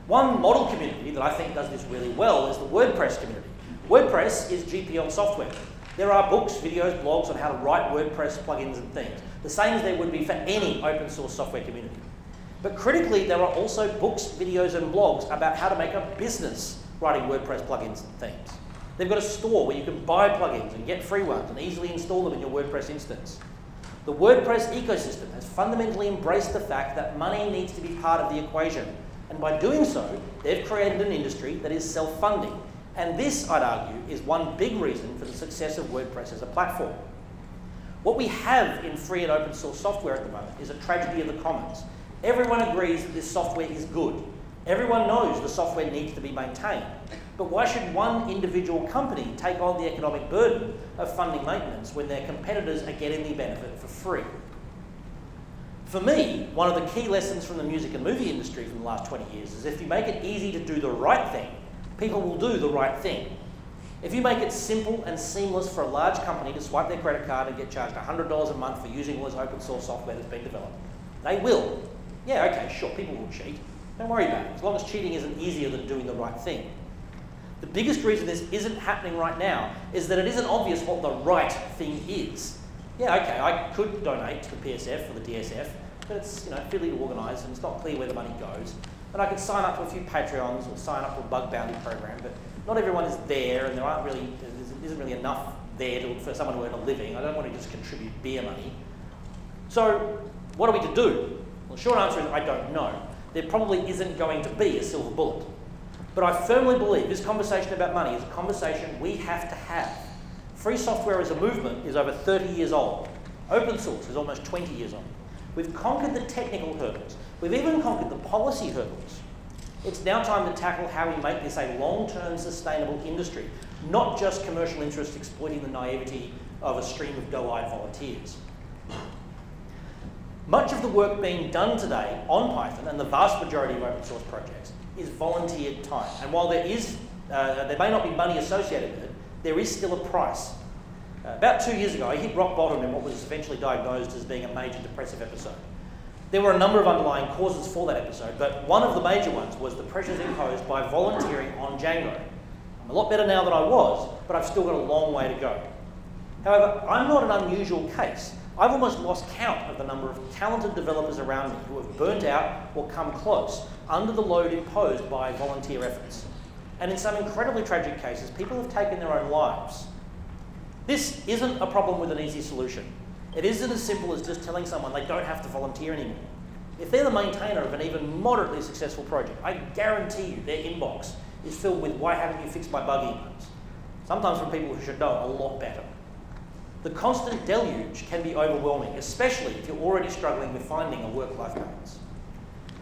B: One model community that I think does this really well is the WordPress community. WordPress is GPL software. There are books, videos, blogs on how to write WordPress plugins and themes, the same as there would be for any open source software community. But critically, there are also books, videos, and blogs about how to make a business writing WordPress plugins and themes. They've got a store where you can buy plugins and get free ones and easily install them in your WordPress instance. The Wordpress ecosystem has fundamentally embraced the fact that money needs to be part of the equation. And by doing so, they've created an industry that is self-funding. And this, I'd argue, is one big reason for the success of WordPress as a platform. What we have in free and open source software at the moment is a tragedy of the commons. Everyone agrees that this software is good. Everyone knows the software needs to be maintained. But why should one individual company take on the economic burden of funding maintenance when their competitors are getting the benefit for free? For me, one of the key lessons from the music and movie industry from the last 20 years is if you make it easy to do the right thing, people will do the right thing. If you make it simple and seamless for a large company to swipe their credit card and get charged $100 a month for using all this open source software that's been developed, they will. Yeah, okay, sure, people will cheat. Don't worry about it, as long as cheating isn't easier than doing the right thing. The biggest reason this isn't happening right now is that it isn't obvious what the right thing is. Yeah, okay, I could donate to the PSF or the DSF, but it's fiddly to organise and it's not clear where the money goes. And I could sign up to a few Patreons or sign up to a bug bounty program, but not everyone is there, and there isn't really enough there for someone to earn a living. I don't want to just contribute beer money. So what are we to do? Well, the short answer is I don't know. There probably isn't going to be a silver bullet. But I firmly believe this conversation about money is a conversation we have to have. Free software as a movement is over 30 years old. Open source is almost 20 years old. We've conquered the technical hurdles. We've even conquered the policy hurdles. It's now time to tackle how we make this a long-term sustainable industry, not just commercial interests exploiting the naivety of a stream of doe-eyed volunteers. Much of the work being done today on Python, and the vast majority of open source projects, is volunteered time. And while there may not be money associated with it, there is still a price. About 2 years ago, I hit rock bottom in what was eventually diagnosed as being a major depressive episode. There were a number of underlying causes for that episode, but one of the major ones was the pressures imposed by volunteering on Django. I'm a lot better now than I was, but I've still got a long way to go. However, I'm not an unusual case. I've almost lost count of the number of talented developers around me who have burnt out or come close under the load imposed by volunteer efforts. And in some incredibly tragic cases, people have taken their own lives. This isn't a problem with an easy solution. It isn't as simple as just telling someone they don't have to volunteer anymore. If they're the maintainer of an even moderately successful project, I guarantee you their inbox is filled with "why haven't you fixed my bug" emails. Sometimes from people who should know a lot better. The constant deluge can be overwhelming, especially if you're already struggling with finding a work-life balance.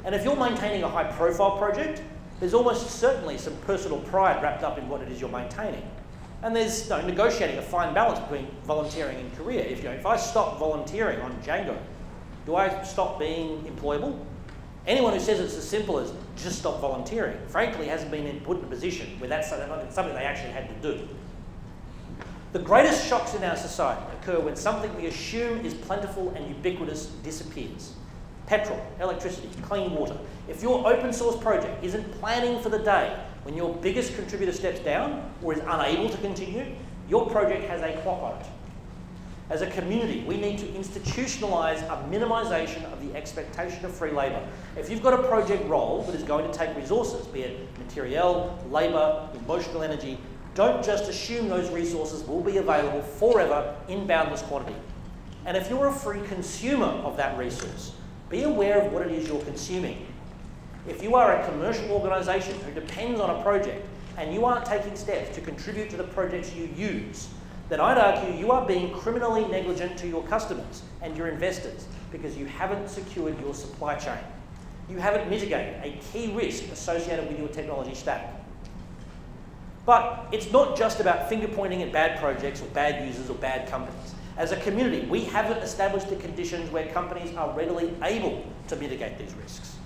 B: And if you're maintaining a high-profile project, there's almost certainly some personal pride wrapped up in what it is you're maintaining. And there's negotiating a fine balance between volunteering and career. If I stop volunteering on Django, do I stop being employable? Anyone who says it's as simple as just stop volunteering, frankly, hasn't been put in a position where that's something they actually had to do. The greatest shocks in our society occur when something we assume is plentiful and ubiquitous disappears. Petrol, electricity, clean water. If your open source project isn't planning for the day when your biggest contributor steps down or is unable to continue, your project has a clock on it. As a community, we need to institutionalise a minimisation of the expectation of free labour. If you've got a project role that is going to take resources, be it material, labour, emotional energy, don't just assume those resources will be available forever in boundless quantity. And if you're a free consumer of that resource, be aware of what it is you're consuming. If you are a commercial organisation who depends on a project and you aren't taking steps to contribute to the projects you use, then I'd argue you are being criminally negligent to your customers and your investors because you haven't secured your supply chain. You haven't mitigated a key risk associated with your technology stack. But it's not just about finger pointing at bad projects or bad users or bad companies. As a community, we haven't established the conditions where companies are readily able to mitigate these risks.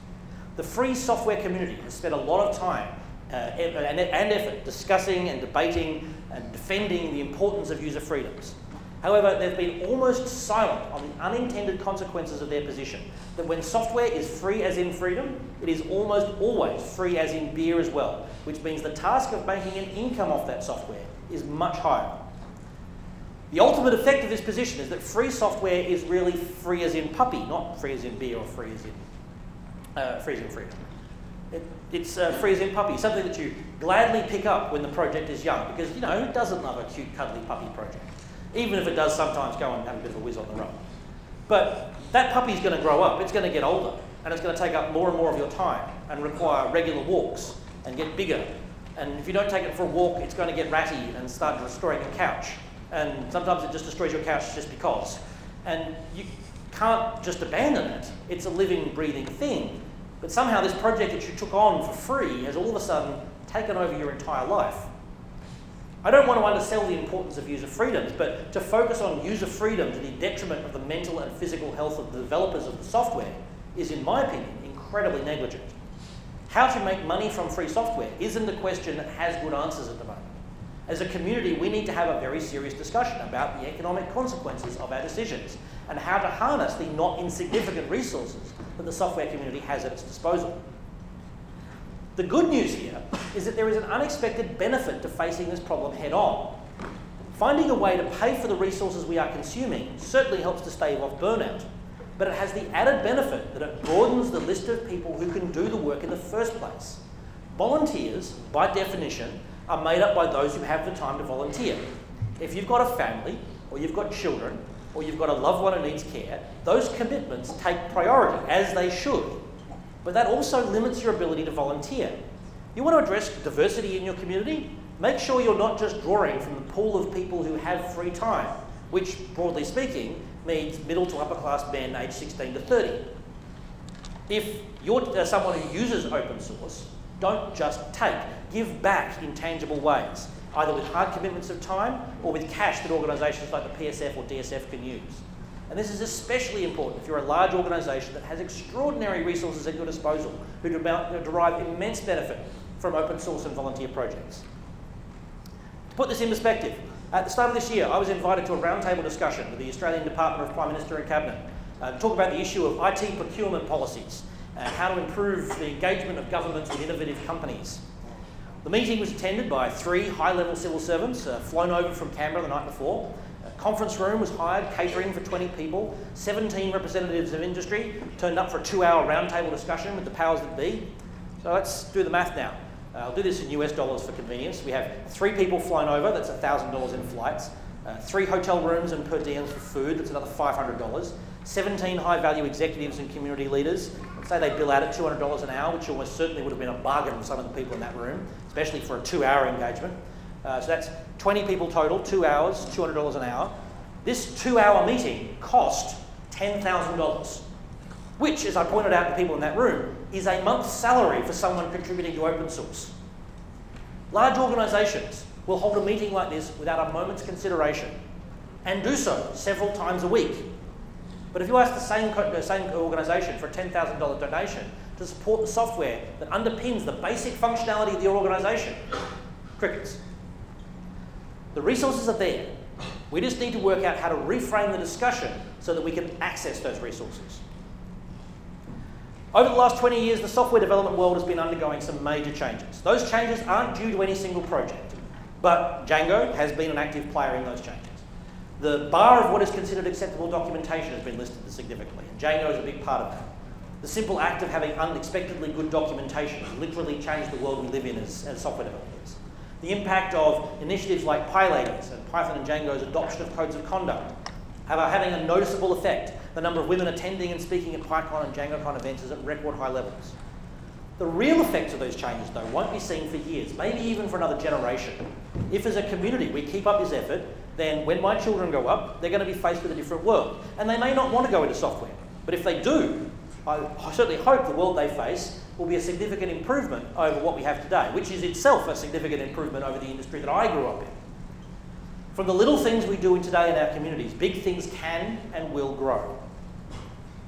B: The free software community has spent a lot of time and effort discussing and debating and defending the importance of user freedoms. However, they've been almost silent on the unintended consequences of their position, that when software is free as in freedom, it is almost always free as in beer as well, which means the task of making an income off that software is much higher. The ultimate effect of this position is that free software is really free as in puppy, not free as in beer or free as in freedom. It's free as in puppy, something that you gladly pick up when the project is young, because who doesn't love a cute, cuddly puppy project? Even if it does sometimes go and have a bit of a whiz on the road. But that puppy's going to grow up, it's going to get older, and it's going to take up more and more of your time and require regular walks and get bigger. And if you don't take it for a walk, it's going to get ratty and start destroying your couch. And sometimes it just destroys your couch just because. And you can't just abandon it. It's a living, breathing thing. But somehow this project that you took on for free has all of a sudden taken over your entire life. I don't want to undersell the importance of user freedoms, but to focus on user freedom to the detriment of the mental and physical health of the developers of the software is, in my opinion, incredibly negligent. How to make money from free software isn't a question that has good answers at the moment. As a community, we need to have a very serious discussion about the economic consequences of our decisions and how to harness the not insignificant resources that the software community has at its disposal. The good news here is that there is an unexpected benefit to facing this problem head on. Finding a way to pay for the resources we are consuming certainly helps to stave off burnout, but it has the added benefit that it broadens the list of people who can do the work in the first place. Volunteers, by definition, are made up by those who have the time to volunteer. If you've got a family, or you've got children, or you've got a loved one who needs care, those commitments take priority, as they should. But that also limits your ability to volunteer. You want to address diversity in your community? Make sure you're not just drawing from the pool of people who have free time, which, broadly speaking, means middle to upper class men aged 16 to 30. If you're someone who uses open source, don't just take. Give back in tangible ways, either with hard commitments of time or with cash that organisations like the PSF or DSF can use. And this is especially important if you're a large organisation that has extraordinary resources at your disposal, who derive immense benefit from open source and volunteer projects. To put this in perspective, at the start of this year, I was invited to a roundtable discussion with the Australian Department of Prime Minister and Cabinet to talk about the issue of IT procurement policies and how to improve the engagement of governments with innovative companies. The meeting was attended by 3 high-level civil servants flown over from Canberra the night before. A conference room was hired, catering for 20 people. 17 representatives of industry turned up for a 2-hour roundtable discussion with the powers that be. So let's do the math now. I'll do this in US dollars for convenience. We have 3 people flown over, that's $1,000 in flights. 3 hotel rooms and per diems for food, that's another $500. 17 high-value executives and community leaders. Let's say they bill out at $200 an hour, which almost certainly would have been a bargain for some of the people in that room, especially for a 2-hour engagement. So that's 20 people total, 2 hours, $200 an hour. This 2-hour meeting cost $10,000. which, as I pointed out to people in that room, is a month's salary for someone contributing to open source. Large organisations will hold a meeting like this without a moment's consideration, and do so several times a week. But if you ask the same organisation for a $10,000 donation to support the software that underpins the basic functionality of your organisation, crickets. The resources are there. We just need to work out how to reframe the discussion so that we can access those resources. Over the last 20 years, the software development world has been undergoing some major changes. Those changes aren't due to any single project, but Django has been an active player in those changes. The bar of what is considered acceptable documentation has been listed significantly, and Django is a big part of that. The simple act of having unexpectedly good documentation has literally changed the world we live in as software developers. The impact of initiatives like PyLadies and Python and Django's adoption of codes of conduct are having a noticeable effect. The number of women attending and speaking at PyCon and DjangoCon events is at record high levels. The real effects of those changes, though, won't be seen for years, maybe even for another generation. If as a community we keep up this effort, then when my children grow up, they're going to be faced with a different world. And they may not want to go into software. But if they do, I certainly hope the world they face will be a significant improvement over what we have today, which is itself a significant improvement over the industry that I grew up in. From the little things we do today in our communities, big things can and will grow.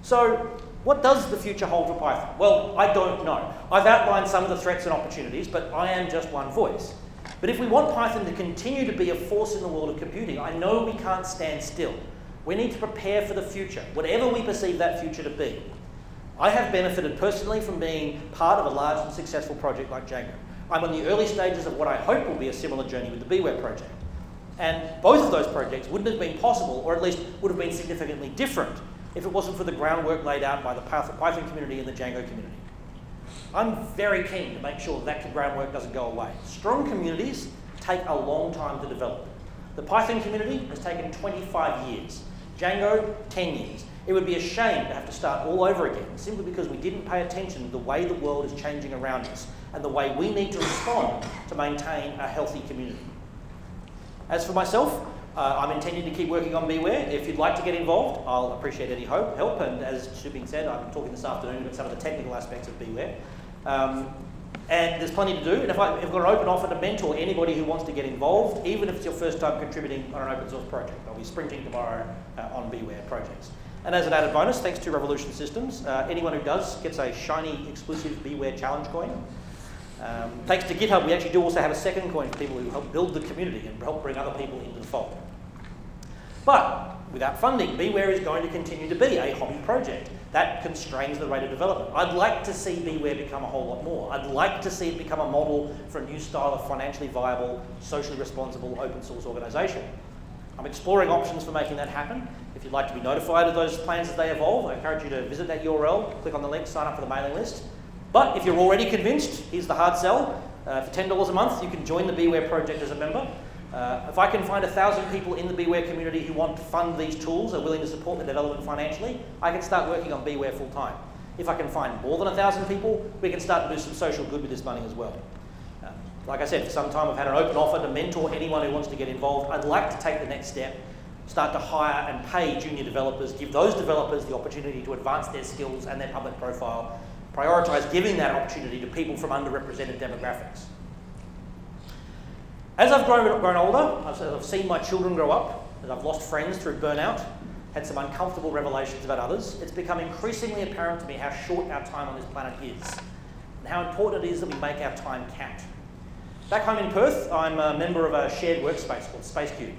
B: So, what does the future hold for Python? Well, I don't know. I've outlined some of the threats and opportunities, but I am just one voice. But if we want Python to continue to be a force in the world of computing, I know we can't stand still. We need to prepare for the future, whatever we perceive that future to be. I have benefited personally from being part of a large and successful project like Django. I'm in the early stages of what I hope will be a similar journey with the BeeWare project. And both of those projects wouldn't have been possible, or at least would have been significantly different, if it wasn't for the groundwork laid out by the Python community and the Django community. I'm very keen to make sure that groundwork doesn't go away. Strong communities take a long time to develop. The Python community has taken 25 years. Django, 10 years. It would be a shame to have to start all over again, simply because we didn't pay attention to the way the world is changing around us and the way we need to respond to maintain a healthy community. As for myself, I'm intending to keep working on BeeWare. If you'd like to get involved, I'll appreciate any help. And as Shubing said, I'm talking this afternoon about some of the technical aspects of BeeWare. And there's plenty to do. And if I've got an open offer to mentor anybody who wants to get involved, even if it's your first time contributing on an open source project. I'll be sprinting tomorrow on BeeWare projects. And as an added bonus, thanks to Revolution Systems, anyone who does gets a shiny exclusive BeeWare challenge coin. Thanks to GitHub, we actually do also have a second coin for people who help build the community and help bring other people into the fold. But without funding, BeeWare is going to continue to be a hobby project. That constrains the rate of development. I'd like to see BeeWare become a whole lot more. I'd like to see it become a model for a new style of financially viable, socially responsible open source organisation. I'm exploring options for making that happen. If you'd like to be notified of those plans as they evolve, I encourage you to visit that URL, click on the link, sign up for the mailing list. But if you're already convinced, here's the hard sell. For $10 a month, you can join the BeeWare project as a member. If I can find 1,000 people in the BeeWare community who want to fund these tools, are willing to support the development financially, I can start working on BeeWare full time. If I can find more than 1,000 people, we can start to do some social good with this money as well. Like I said, for some time I've had an open offer to mentor anyone who wants to get involved. I'd like to take the next step, start to hire and pay junior developers, give those developers the opportunity to advance their skills and their public profile, prioritise giving that opportunity to people from underrepresented demographics. As I've grown older, I've seen my children grow up, as I've lost friends through burnout, had some uncomfortable revelations about others, it's become increasingly apparent to me how short our time on this planet is, and how important it is that we make our time count. Back home in Perth, I'm a member of a shared workspace called Space Cube.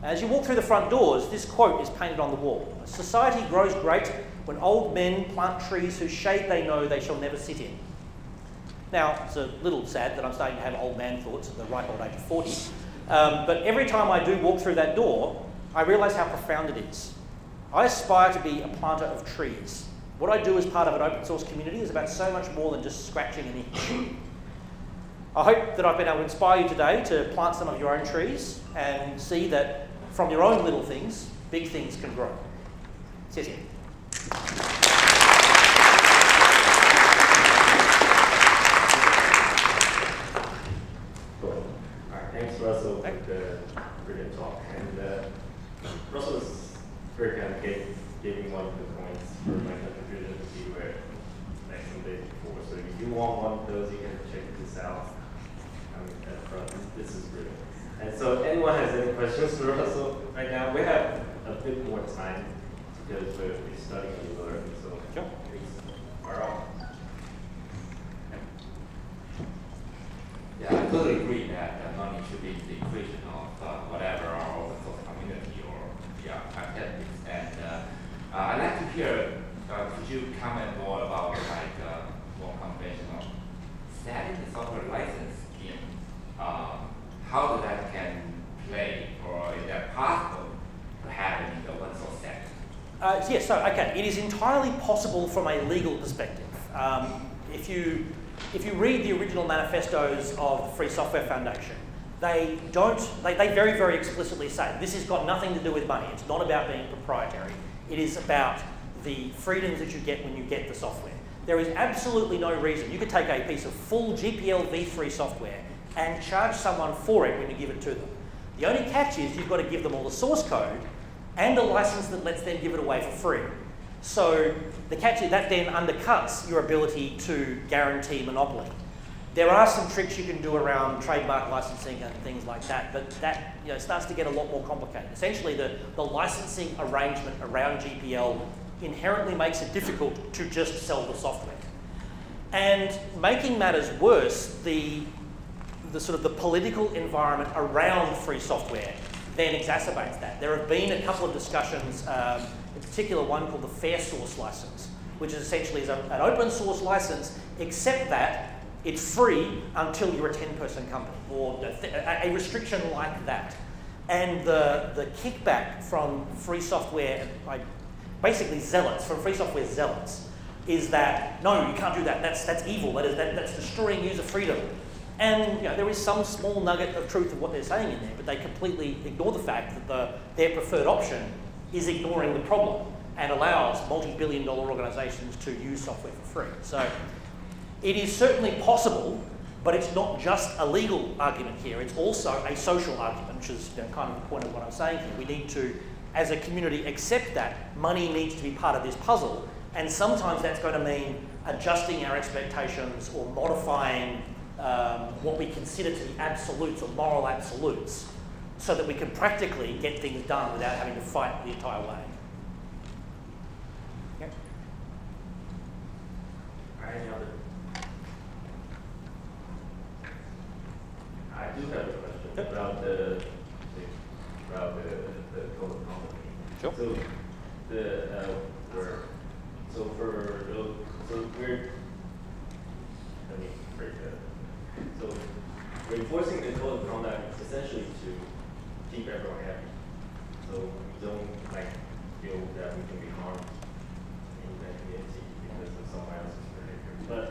B: As you walk through the front doors, this quote is painted on the wall. "Society grows great when old men plant trees whose shade they know they shall never sit in." Now, it's a little sad that I'm starting to have old man thoughts at the ripe old age of 40, but every time I do walk through that door, I realise how profound it is. I aspire to be a planter of trees. What I do as part of an open source community is about so much more than just scratching an itch. I hope that I've been able to inspire you today to plant some of your own trees and see that from your own little things, big things can grow. 谢谢.
A: Thanks, Russell, for the brilliant talk. And Russell was very kind of gave me one of the points for my contribution. this is real. And so anyone has any questions for Russell right now? We have a bit more time because we're studying and learning, so
B: sure.
A: Please, fire off.
C: Yeah, I totally agree that money should be the equation of whatever our open source community or activities. And I'd like to hear, could you comment more about more conventional setting the software license scheme? How that can play, or is that possible to happen in the open source setting?
B: Yes, so okay, it is entirely possible from a legal perspective. If you read the original manifestos of the Free Software Foundation, they very, very explicitly say this has got nothing to do with money. It's not about being proprietary. It is about the freedoms that you get when you get the software. There is absolutely no reason. You could take a piece of full GPL v3 software and charge someone for it when you give it to them. The only catch is you've got to give them all the source code and a license that lets them give it away for free. So the catch is that then undercuts your ability to guarantee monopoly. There are some tricks you can do around trademark licensing and things like that, but that starts to get a lot more complicated. Essentially, the licensing arrangement around GPL inherently makes it difficult to just sell the software. And making matters worse, the sort of the political environment around free software then exacerbates that. There have been a couple of discussions, in particular one called the Fair Source license, which is essentially an open source license, except that it's free until you're a 10-person company, or a restriction like that. And the kickback from free software, basically zealots, from free software zealots, is that, no, you can't do that, that's evil, that's destroying user freedom. And there is some small nugget of truth of what they're saying in there, but they completely ignore the fact that their preferred option is ignoring the problem and allows multi-billion-dollar organizations to use software for free. So it is certainly possible, but it's not just a legal argument here, it's also a social argument, which is kind of the point of what I'm saying here. We need to, as a community, accept that money needs to be part of this puzzle, and sometimes that's going to mean adjusting our expectations or modifying what we consider to be absolutes or moral absolutes, so that we can practically get things done without having to fight the entire way. Yep.
A: Any other? I do have a question about the code of conduct.
B: Sure.
A: So we're enforcing the code of conduct essentially to keep everyone happy. So we don't feel that we can be harmed in the community because of someone else's behavior. But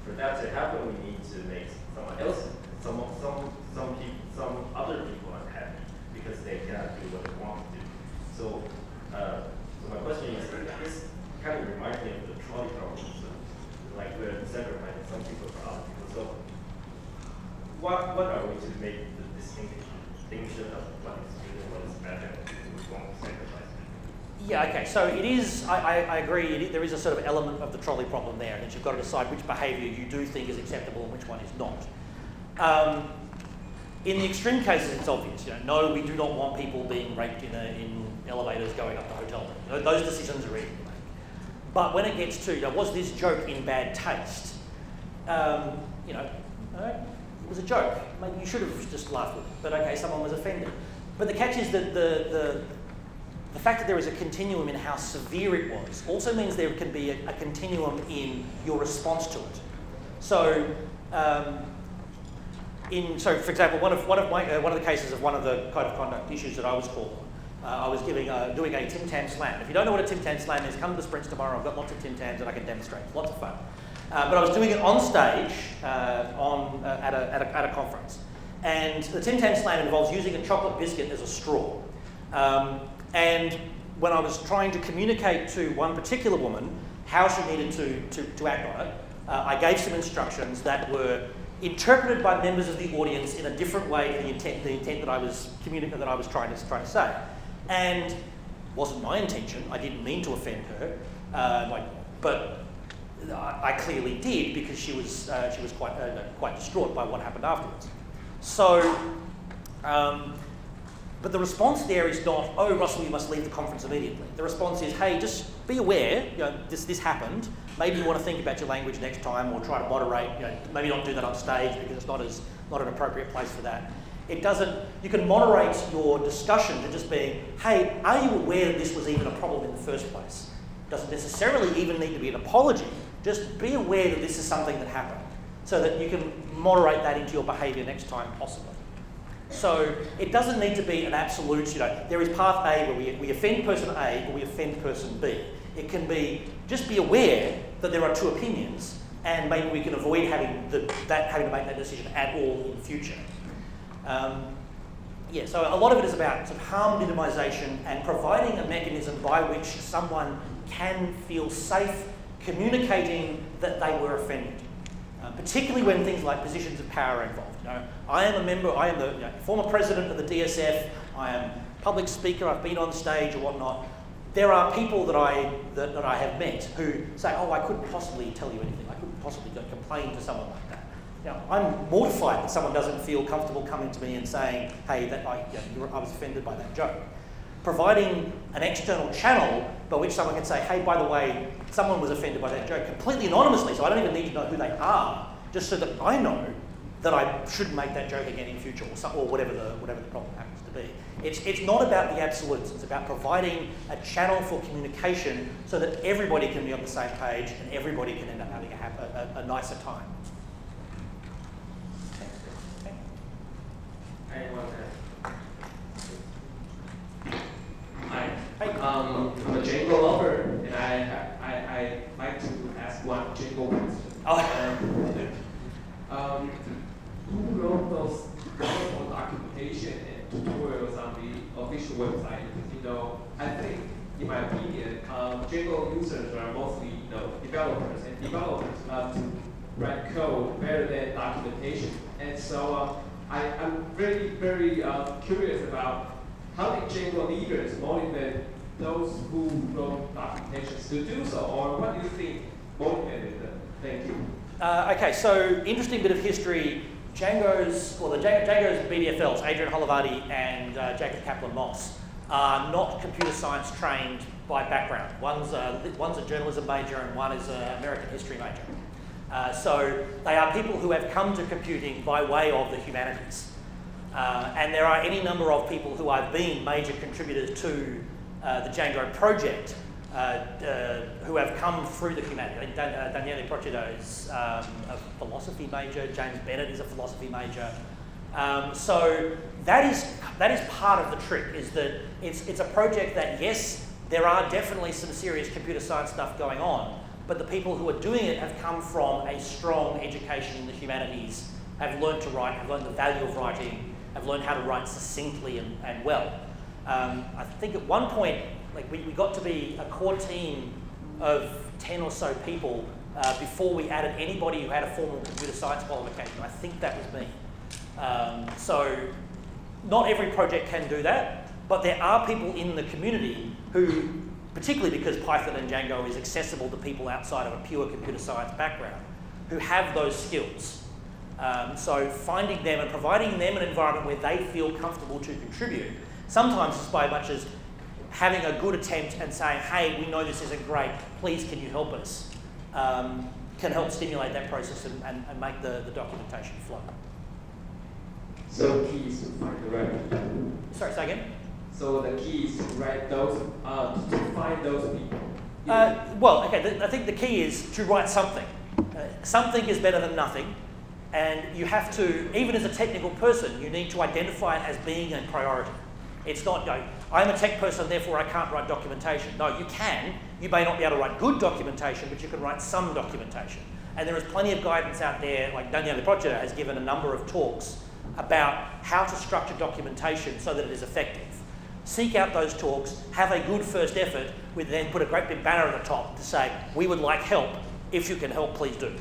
A: for that to happen, we need to make someone else, some other people unhappy because they cannot do what they want to do. So my question is, this kind of reminds me of the trolley problem. So, we're sacrificing some people for other people. So what are we to make the distinction of what is good and what is bad and we won't sacrifice it?
B: Yeah, okay, so it is, I agree, there is a sort of element of the trolley problem there, that you've got to decide which behaviour you do think is acceptable and which one is not. In the extreme cases, it's obvious. No, we do not want people being raped in elevators going up to hotel rooms. Those decisions are easy to make. But when it gets to, was this joke in bad taste? It was a joke. Maybe you should have just laughed with it. But okay, someone was offended. But the catch is that the fact that there is a continuum in how severe it was also means there can be a continuum in your response to it. So, for example, one of the cases of one of the code of conduct issues that I was called on, I was doing a Tim Tam Slam. If you don't know what a Tim Tam Slam is, come to the sprints tomorrow. I've got lots of Tim Tams and I can demonstrate. It's lots of fun. But I was doing it on stage at a conference. And the Tim Tam Slam involves using a chocolate biscuit as a straw. And when I was trying to communicate to one particular woman how she needed to act on it, I gave some instructions that were interpreted by members of the audience in a different way to the intent that I was trying to say. And it wasn't my intention. I didn't mean to offend her, but I clearly did because she was quite distraught by what happened afterwards. So, but the response there is not, oh, Russell, you must leave the conference immediately. The response is, hey, just be aware, this happened. Maybe you want to think about your language next time, or try to moderate. Maybe not do that on stage because it's not an appropriate place for that. It doesn't. You can moderate your discussion to just being, hey, are you aware that this was even a problem in the first place? It doesn't necessarily even need to be an apology. Just be aware that this is something that happened, so that you can moderate that into your behaviour next time possibly. So it doesn't need to be an absolute, there is path A where we offend person A or we offend person B. It can be, just be aware that there are two opinions, and maybe we can avoid having to make that decision at all in the future. So a lot of it is about sort of harm minimisation and providing a mechanism by which someone can feel safe communicating that they were offended, particularly when things like positions of power are involved. I am the former president of the DSF, I am a public speaker, I've been on stage or whatnot. There are people that I have met who say, oh, I couldn't possibly tell you anything, I couldn't possibly go complain to someone like that. I'm mortified that someone doesn't feel comfortable coming to me and saying, hey, I was offended by that joke. Providing an external channel by which someone can say, hey, by the way, someone was offended by that joke completely anonymously, so I don't even need to know who they are, just so that I know that I shouldn't make that joke again in future, or whatever the problem happens to be. It's not about the absolutes, it's about providing a channel for communication so that everybody can be on the same page and everybody can end up having a nicer time.
D: Hi. I'm a Django lover, and I like to ask one Django question. Who wrote those wonderful documentation and tutorials on the official website? Because I think, in my opinion, Django users are mostly developers, and developers love to write code better than documentation, and so. I'm very, very curious about how did Django leaders motivate those who wrote documentations to do so, or what do you think motivated them? Thank you.
B: Okay, so interesting bit of history. Django's BDFLs, Adrian Holovardi and Jacob Kaplan-Moss, are not computer science trained by background. One's a journalism major and one is an American history major. So they are people who have come to computing by way of the humanities. And there are any number of people who have been major contributors to the Django project who have come through the humanities. Daniele Procida is a philosophy major, James Bennett is a philosophy major. So that is part of the trick, is that it's a project that, yes, there are definitely some serious computer science stuff going on, but the people who are doing it have come from a strong education in the humanities, have learned to write, have learned the value of writing, have learned how to write succinctly and well. I think at one point, we got to be a core team of 10 or so people before we added anybody who had a formal computer science qualification. I think that was me. So not every project can do that, but there are people in the community who, particularly because Python and Django is accessible to people outside of a pure computer science background, who have those skills. So finding them and providing them an environment where they feel comfortable to contribute, sometimes it's by much as having a good attempt and saying, hey, we know this isn't great, please can you help us, can help stimulate that process and make the documentation flow.
D: So the key is to find the right people.
B: Sorry, say again?
D: So the key is to write those, to find those people.
B: Well, okay, I think the key is to write something. Something is better than nothing. And you have to, even as a technical person, you need to identify it as being a priority. It's not, I'm a tech person, therefore I can't write documentation. No, you can. You may not be able to write good documentation, but you can write some documentation. And there is plenty of guidance out there, like Daniele Procida has given a number of talks about how to structure documentation so that it is effective. Seek out those talks, have a good first effort, with then put a great big banner at the top to say, we would like help. If you can help, please do.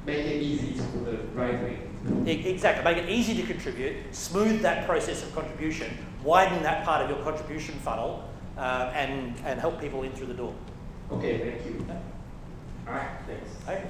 D: Make it easy to do the right way.
B: Exactly. Make it easy to contribute, smooth that process of contribution, widen that part of your contribution funnel, and help people in through the door.
D: Okay, thank you.
A: All right, thanks.
B: Okay.